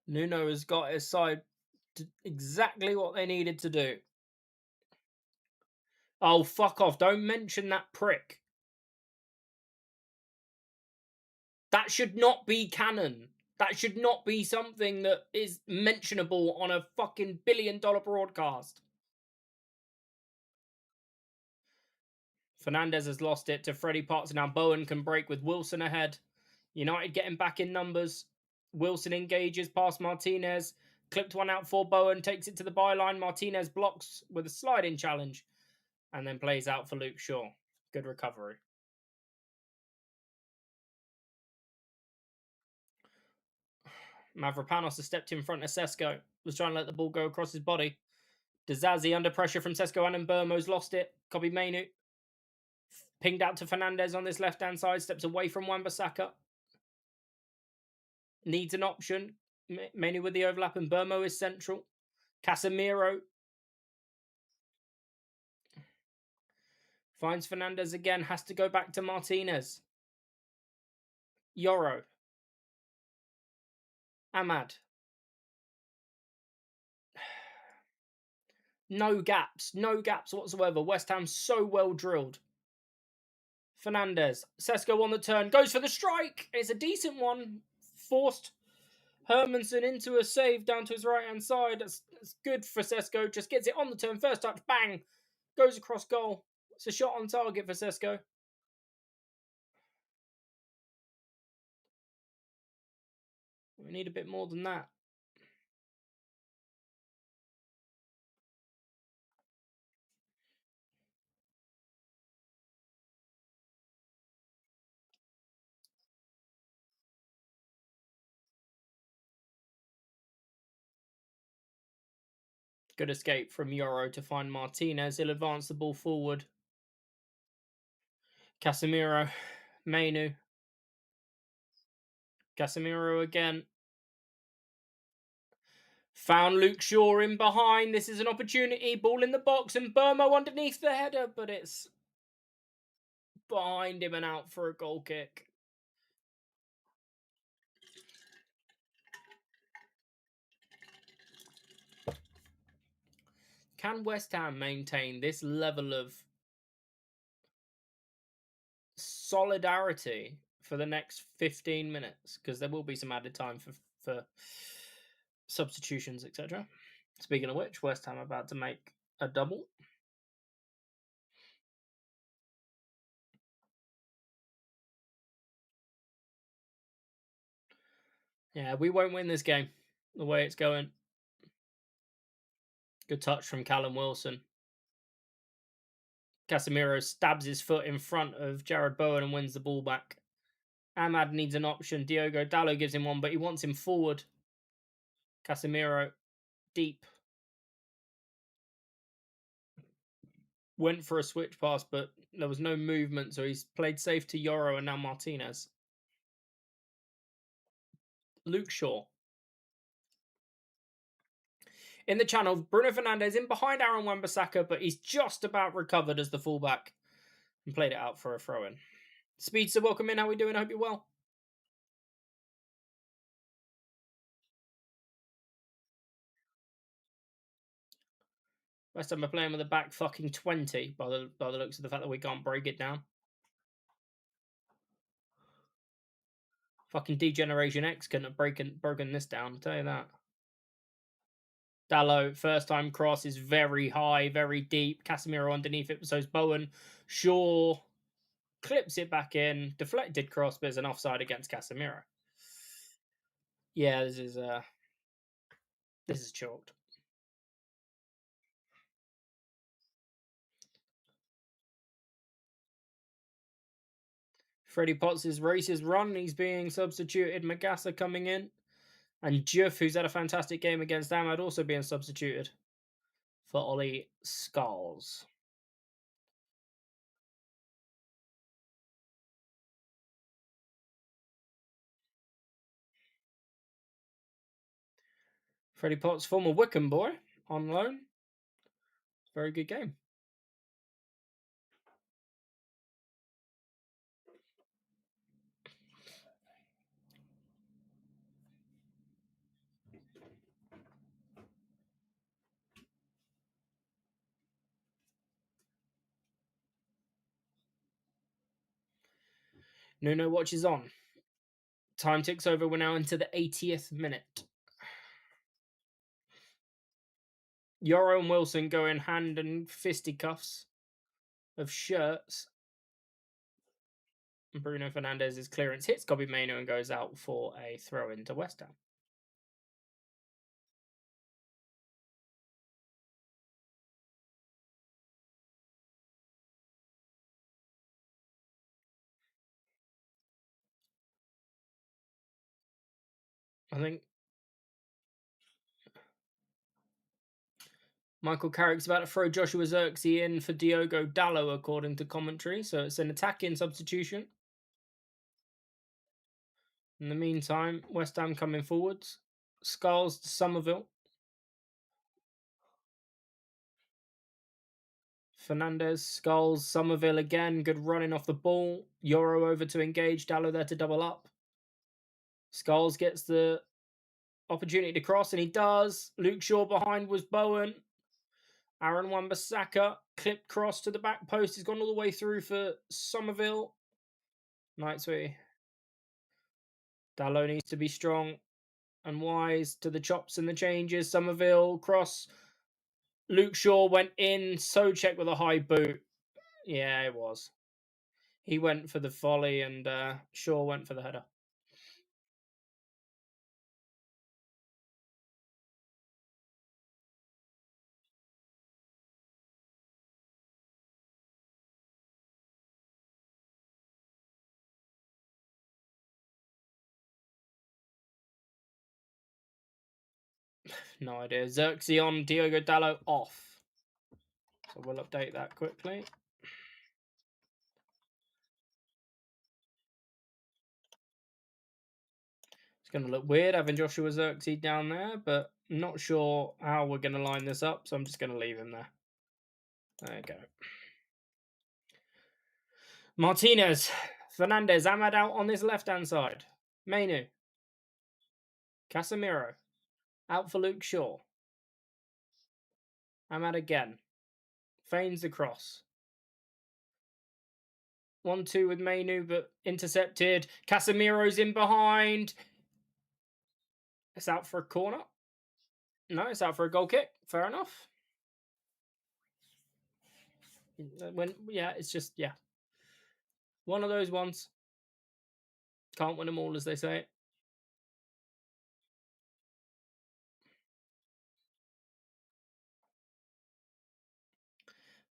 Nuno has got his side exactly what they needed to do. Oh, fuck off. Don't mention that prick. That should not be canon. That should not be something that is mentionable on a fucking billion-dollar broadcast. Fernandez has lost it to Freddie Potts. Now Bowen can break with Wilson ahead. United getting back in numbers. Wilson engages past Martinez. Clipped one out for Bowen. Takes it to the byline. Martinez blocks with a sliding challenge. And then plays out for Luke Shaw. Good recovery. Mavropanos has stepped in front of Sesko. Was trying to let the ball go across his body. Dazazi under pressure from Sesko and Mbermo's lost it. Kobe Mainu. Pinged out to Fernandez on this left-hand side. Steps away from Wan-Bissaka. Needs an option. Mainu with the overlap and Mbermo is central. Casemiro. Finds Fernandez again. Has to go back to Martinez. Yoro. Ahmad. No gaps. No gaps whatsoever. West Ham so well drilled. Fernandez. Sesko on the turn. Goes for the strike. It's a decent one. Forced Hermanson into a save down to his right-hand side. That's good for Sesko. Just gets it on the turn. First touch. Bang. Goes across goal. It's a shot on target for Sesko. We need a bit more than that. Good escape from Yoro to find Martinez. He'll advance the ball forward. Casemiro. Mainu. Casemiro again. Found Luke Shaw in behind. This is an opportunity. Ball in the box and Burmo underneath the header, but it's behind him and out for a goal kick. Can West Ham maintain this level of solidarity for the next 15 minutes because there will be some added time for substitutions, etc. Speaking of which, West Ham are about to make a double. Yeah, we won't win this game the way it's going. Good touch from Callum Wilson. Casemiro stabs his foot in front of Jared Bowen and wins the ball back. Ahmad needs an option. Diogo Dalot gives him one, but he wants him forward. Casemiro deep. Went for a switch pass, but there was no movement, so he's played safe to Yoro and now Martinez. Luke Shaw. In the channel, Bruno Fernandes in behind Aaron Wan-Bissaka, but he's just about recovered as the fullback and played it out for a throw-in. Speedster, welcome in. How are we doing? I hope you're well. West Ham are playing with a back fucking 20 by the looks of the fact that we can't break it down. Fucking Degeneration X couldn't have broken this down, I'll tell you that. Dalot, first time cross is very high, very deep. Casemiro underneath it, so is Bowen. Shaw clips it back in. Deflected cross, but it's an offside against Casemiro. Yeah, this is chalked. Freddie Potts' race is run. He's being substituted. Magassa coming in. And Juff, who's had a fantastic game against Ahmad, also being substituted for Ollie Scholes. Freddie Potts, former Wickham boy, on loan. Very good game. Nuno watches on. Time ticks over. We're now into the 80th minute. Yoro and Wilson go in hand and fisticuffs of shirts. And Bruno Fernandez's clearance hits Kobbie Mainoo and goes out for a throw into West Ham. I think Michael Carrick's about to throw Joshua Zirkzee in for Diogo Dalot, according to commentary. So it's an attacking substitution. In the meantime, West Ham coming forwards. Scholes to Somerville. Fernandes, Scholes, Somerville again. Good running off the ball. Yoro over to engage. Dalot there to double up. Scholes gets the opportunity to cross, and he does. Luke Shaw behind was Bowen. Aaron Wan-Bissaka, clipped cross to the back post. He's gone all the way through for Somerville. Knightsway. Dalot needs to be strong and wise to the chops and the changes. Somerville, cross. Luke Shaw went in. Socek with a high boot. Yeah, it was. He went for the volley and Shaw went for the header. No idea. Xerxes on, Diogo Dalot off. So we'll update that quickly. It's going to look weird having Joshua Xerxes down there, but I'm not sure how we're going to line this up, so I'm just going to leave him there. There you go. Martinez, Fernandes, Ahmad out on this left-hand side. Mainoo. Casemiro. Out for Luke Shaw. Ahmad again. Feigns the cross. 1-2 with Mainu, but intercepted. Casemiro's in behind. It's out for a corner. No, it's out for a goal kick. Fair enough. It's just one of those ones. Can't win them all, as they say.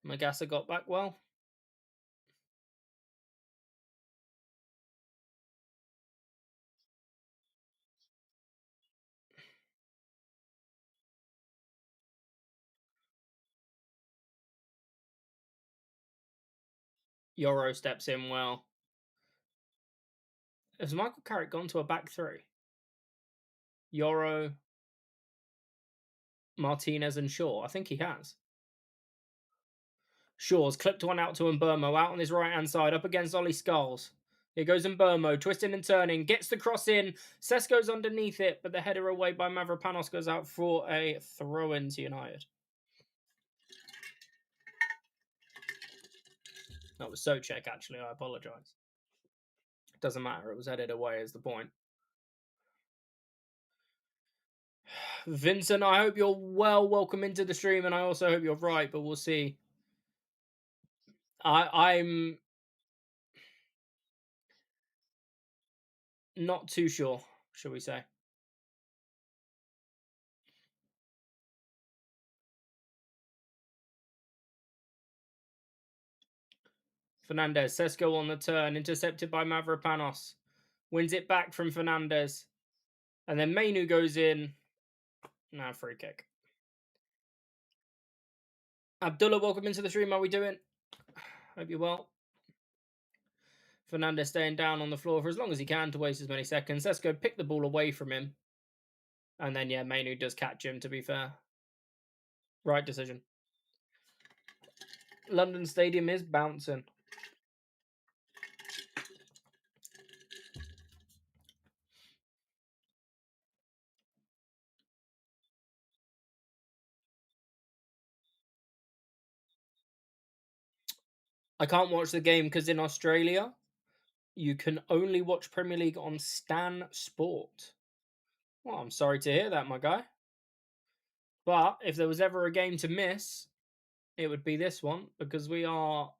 Magassa got back well. Euro steps in well. Has Michael Carrick gone to a back three? Euro, Martinez, and Shaw. I think he has. Shaw's clipped one out to Mbermo, out on his right-hand side, up against Ollie Skulls. Here goes Mbermo, twisting and turning, gets the cross in. Sesko's underneath it, but the header away by Mavropanos goes out for a throw-in to United. That was Socek, actually. I apologise. Doesn't matter. It was headed away is the point. Vincent, I hope you're welcome into the stream, and I also hope you're right, but we'll see. I'm not too sure, shall we say. Fernandez, Sesko on the turn, intercepted by Mavropanos. Wins it back from Fernandez. And then Mainu goes in. Now free kick. Abdullah, welcome into the stream. How are we doing? Hope you're well. Fernandez staying down on the floor for as long as he can to waste as many seconds. Sesko pick the ball away from him. And then, Mainu does catch him, to be fair. Right decision. London Stadium is bouncing. I can't watch the game because in Australia, you can only watch Premier League on Stan Sport. Well, I'm sorry to hear that, my guy. But if there was ever a game to miss, it would be this one, because we are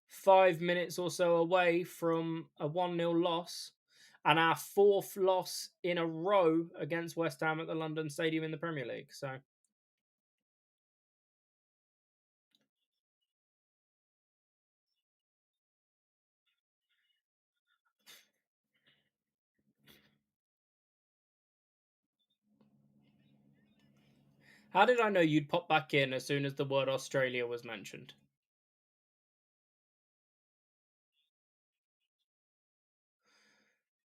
5 minutes or so away from a 1-0 loss and our fourth loss in a row against West Ham at the London Stadium in the Premier League. So how did I know you'd pop back in as soon as the word Australia was mentioned?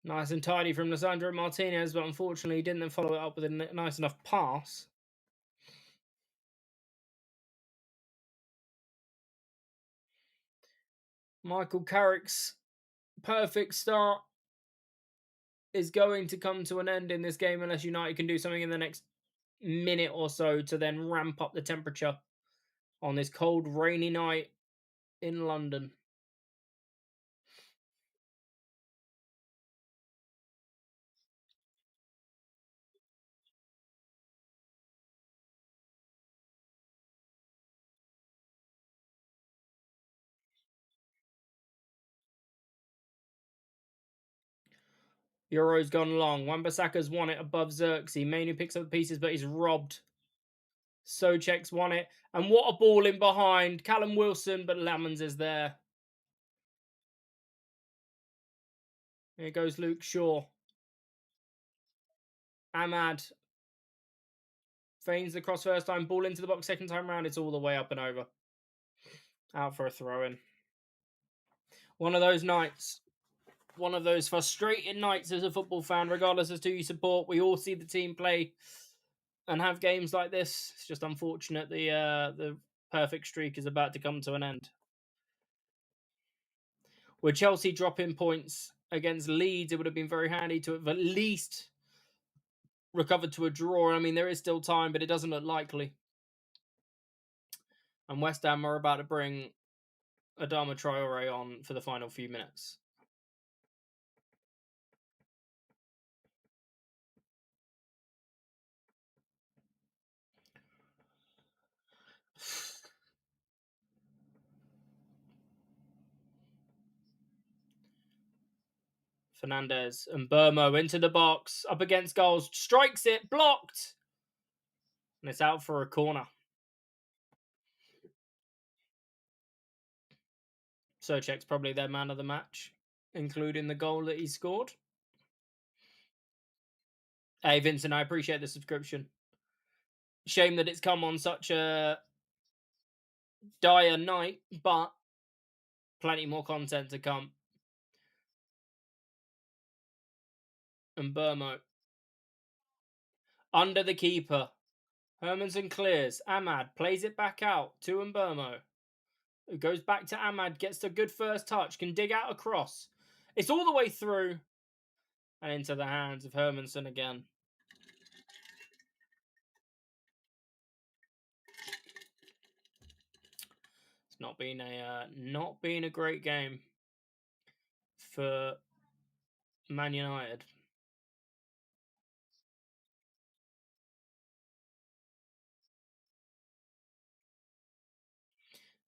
Nice and tidy from Lisandro Martinez, but unfortunately he didn't then follow it up with a nice enough pass. Michael Carrick's perfect start is going to come to an end in this game unless United can do something in the next minute or so to then ramp up the temperature on this cold, rainy night in London. Euro's gone long. Wan-Bissaka's won it above Xerxes. Mainu picks up the pieces, but he's robbed. Socek's won it. And what a ball in behind. Callum Wilson, but Lamans is there. Here goes Luke Shaw. Ahmad feigns the cross first time. Ball into the box second time round. It's all the way up and over. Out for a throw-in. One of those nights. One of those frustrating nights as a football fan, regardless as to who you support. We all see the team play and have games like this. It's just unfortunate the perfect streak is about to come to an end. With Chelsea dropping points against Leeds, it would have been very handy to have at least recovered to a draw. I mean, there is still time, but it doesn't look likely. And West Ham are about to bring Adama Traore on for the final few minutes. Fernandez and Burmo into the box, up against goals, strikes it, blocked, and it's out for a corner. Soucek's probably their man of the match, including the goal that he scored. Hey, Vincent, I appreciate the subscription. Shame that it's come on such a dire night, but plenty more content to come. And Burmo. Under the keeper. Hermansen clears. Ahmad plays it back out to Mbermo. It goes back to Ahmad, gets the good first touch, can dig out a cross. It's all the way through and into the hands of Hermansen again. It's not been a great game for Man United.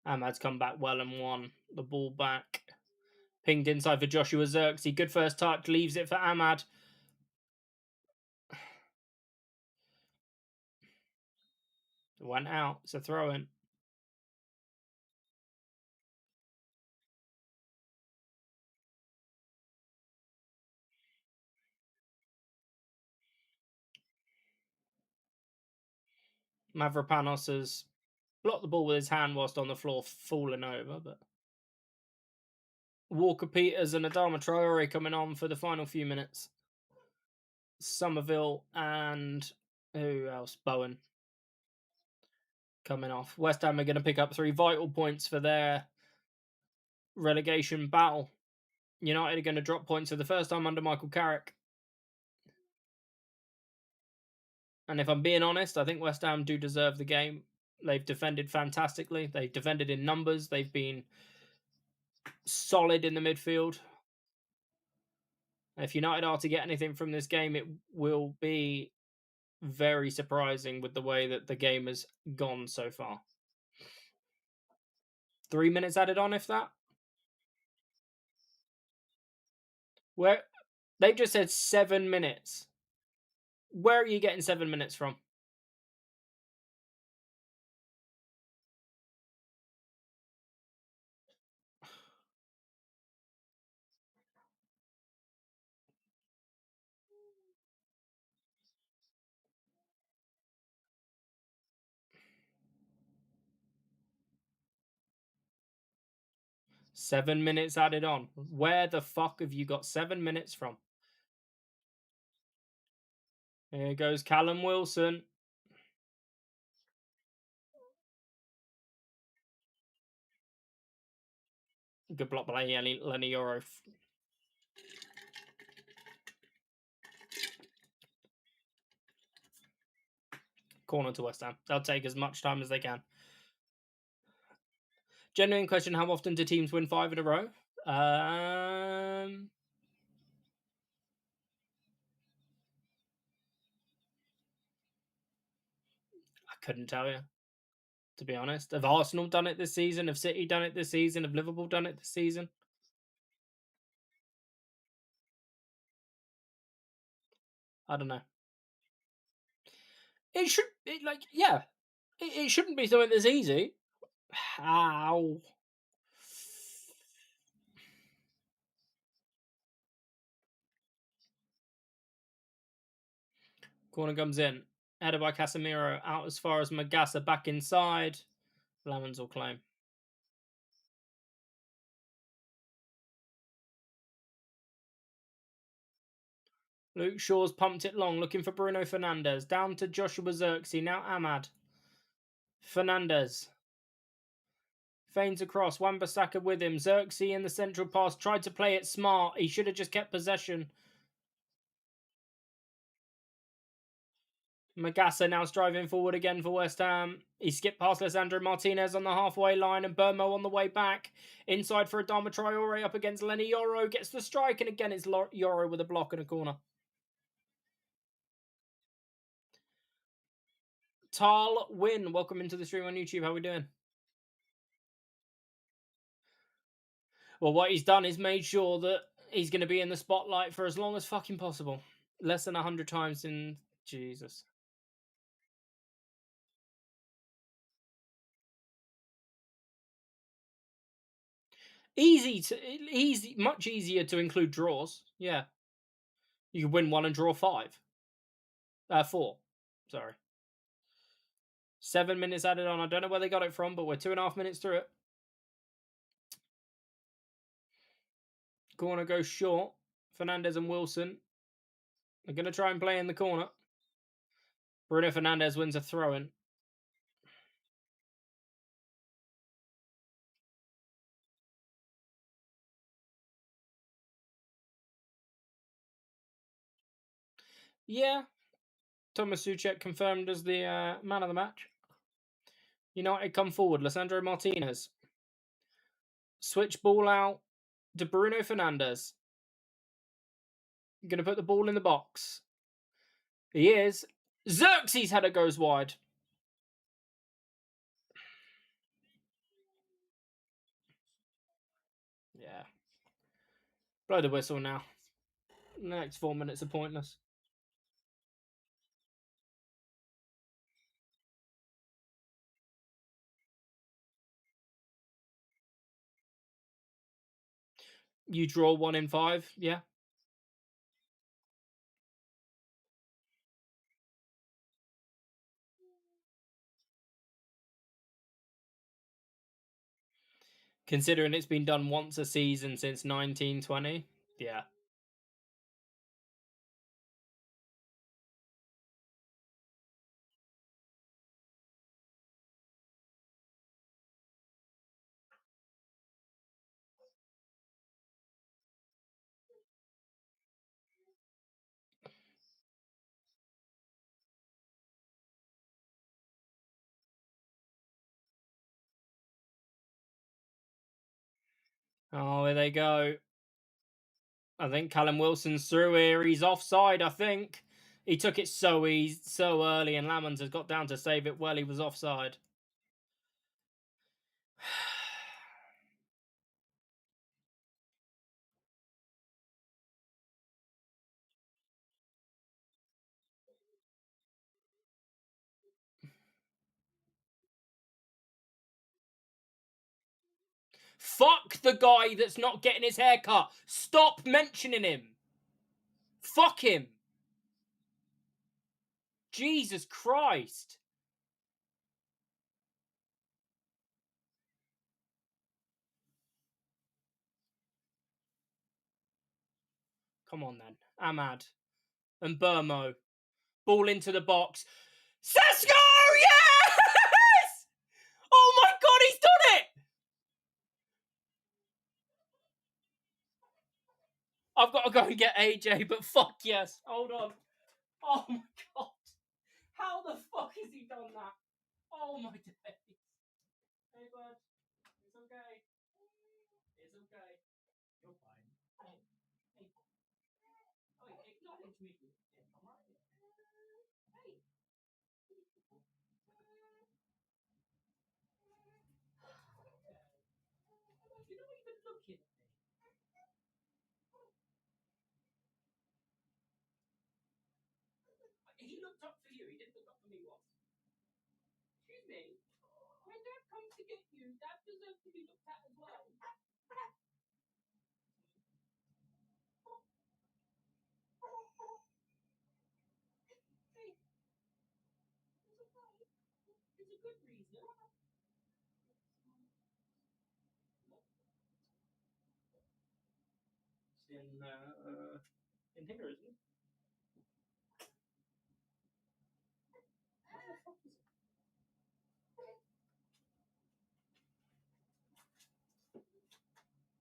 Ahmad's come back well and won the ball back. Pinged inside for Joshua Zirkzee. Good first touch, leaves it for Ahmad. Went out. It's a throw in. Mavropanos has blocked the ball with his hand whilst on the floor, falling over. But Walker Peters and Adama Traore coming on for the final few minutes. Somerville and who else? Bowen coming off. West Ham are going to pick up 3 vital points for their relegation battle. United are going to drop points for the first time under Michael Carrick. And if I'm being honest, I think West Ham do deserve the game. They've defended fantastically. They've defended in numbers. They've been solid in the midfield. If United are to get anything from this game, it will be very surprising with the way that the game has gone so far. 3 minutes added on, if that. Where they've just said 7 minutes. Where are you getting 7 minutes from? Seven minutes added on. Where the fuck have you got 7 minutes from? Here goes Callum Wilson. Good block by Lenny Euro. Corner to West Ham. They'll take as much time as they can. Genuine question: how often do teams win 5 in a row? I couldn't tell you, to be honest. Have Arsenal done it this season? Have City done it this season? Have Liverpool done it this season? I don't know. It should, it shouldn't be something that's easy. How? Corner comes in. Headed by Casemiro. Out as far as Magassa. Back inside. Lemons will claim. Luke Shaw's pumped it long. Looking for Bruno Fernandes. Down to Joshua Zirkzee. Now Ahmad. Fernandes. Feigns across. Wan-Bissaka with him. Zirkzee in the central pass. Tried to play it smart. He should have just kept possession. Magassa now striving forward again for West Ham. He skipped past Lisandro Martinez on the halfway line, and Burmo on the way back. Inside for Adama Traore up against Lenny Yoro. Gets the strike, and again it's Yoro with a block and a corner. Tal Win, welcome into the stream on YouTube. How are we doing? Well, what he's done is made sure that he's going to be in the spotlight for as long as fucking possible. Less than 100 times in... Jesus. Easy, much easier to include draws. Yeah. You could win 1 and draw 5. 4. Sorry. 7 minutes added on. I don't know where they got it from, but we're 2.5 minutes through it. Corner goes short. Fernandez and Wilson are going to try and play in the corner. Bruno Fernandez wins a throw-in. Yeah. Thomas Suchek confirmed as the man of the match. United come forward. Lisandro Martinez. Switch ball out to Bruno Fernandez. Going to put the ball in the box. He is. Xerxes' header goes wide. Yeah. Blow the whistle now. The next 4 minutes are pointless. You draw 1 in 5, yeah. Considering it's been done once a season since 1920, yeah. Oh, here they go. I think Callum Wilson's through here. He's offside, I think. He took it so early, and Lamons has got down to save it well. He was offside. Fuck the guy that's not getting his hair cut. Stop mentioning him. Fuck him. Jesus Christ. Come on then. Ahmad and Burmo. Ball into the box. Sesko! Yes! Oh my god, he's done it! I've got to go and get AJ, but fuck yes. Hold on. Oh my god. How the fuck has he done that? Oh my days. Hey bud. It's okay. It's okay. You're fine. Hey. Hey. Oh, acknowledge me. I'm right here. Hey. You're not even looking at me. He looked up for you. He didn't look up for me once. Excuse me. When Dad comes to get you, Dad deserves to be looked at as well. Hey, it's a good reason. In here, isn't it? Where the fuck is it?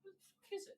Where the fuck is it?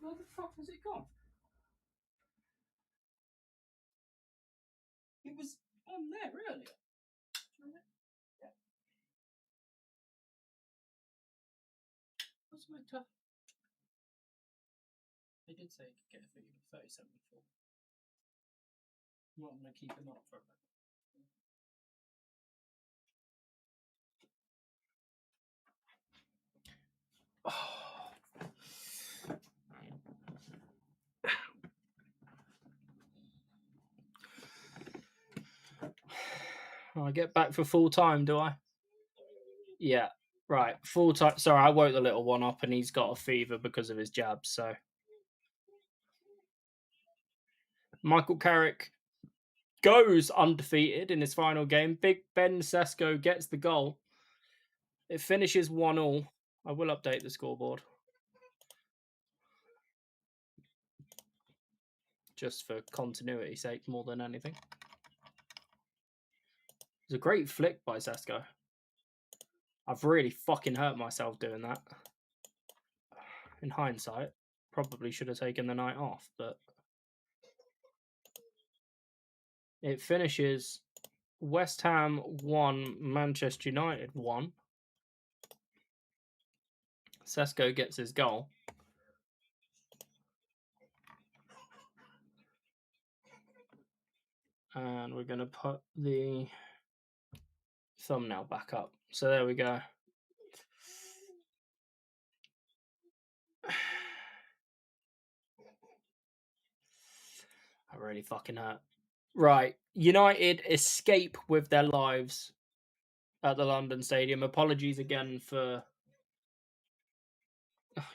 Where the fuck has it gone? It was on there earlier. Yeah. What's my tough? They did say you could get a figure of 3074. Well, I'm going to keep them up for a bit. I get back for full time, do I? Yeah. Right. Full time. Sorry, I woke the little one up and he's got a fever because of his jab. So, Michael Carrick goes undefeated in his final game. Big Ben Sesko gets the goal. It finishes 1-1. I will update the scoreboard just for continuity's sake more than anything. It's a great flick by Sesko. I've really fucking hurt myself doing that. In hindsight, probably should have taken the night off, but it finishes West Ham 1, Manchester United 1. Sesko gets his goal. And we're going to put the thumbnail back up. So there we go. I really fucking hurt. Right. United escape with their lives at the London Stadium. Apologies again for...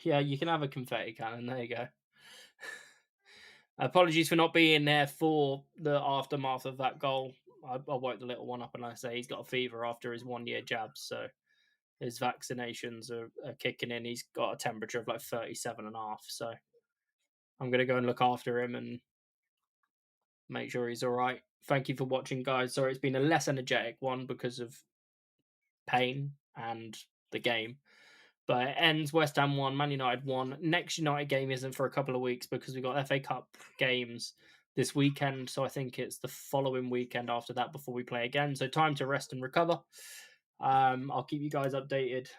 Yeah, you can have a confetti cannon. There you go. Apologies for not being there for the aftermath of that goal. I woke the little one up and I say he's got a fever after his 1-year jab. So his vaccinations are kicking in. He's got a temperature of like 37.5. So I'm going to go and look after him and make sure he's all right. Thank you for watching, guys. Sorry, it's been a less energetic one because of pain and the game. But it ends West Ham 1, Man United 1. Next United game isn't for a couple of weeks because we've got FA Cup games this weekend. So I think it's the following weekend after that before we play again. So time to rest and recover. I'll keep you guys updated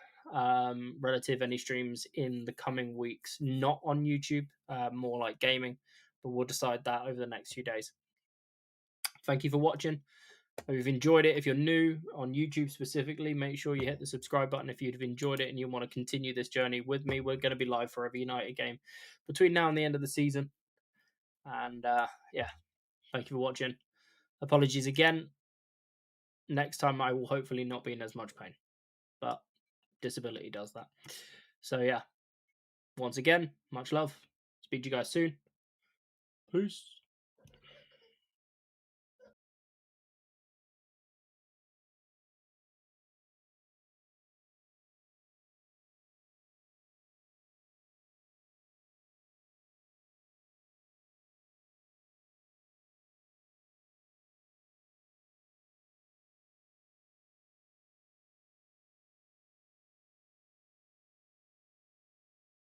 relative any streams in the coming weeks. Not on YouTube, more like gaming. But we'll decide that over the next few days. Thank you for watching. If you've enjoyed it, if you're new on YouTube specifically, make sure you hit the subscribe button if you've enjoyed it and you want to continue this journey with me. We're going to be live for every United game between now and the end of the season. And yeah, thank you for watching. Apologies again. Next time I will hopefully not be in as much pain, but disability does that. So yeah, once again, much love. Speak to you guys soon. Peace.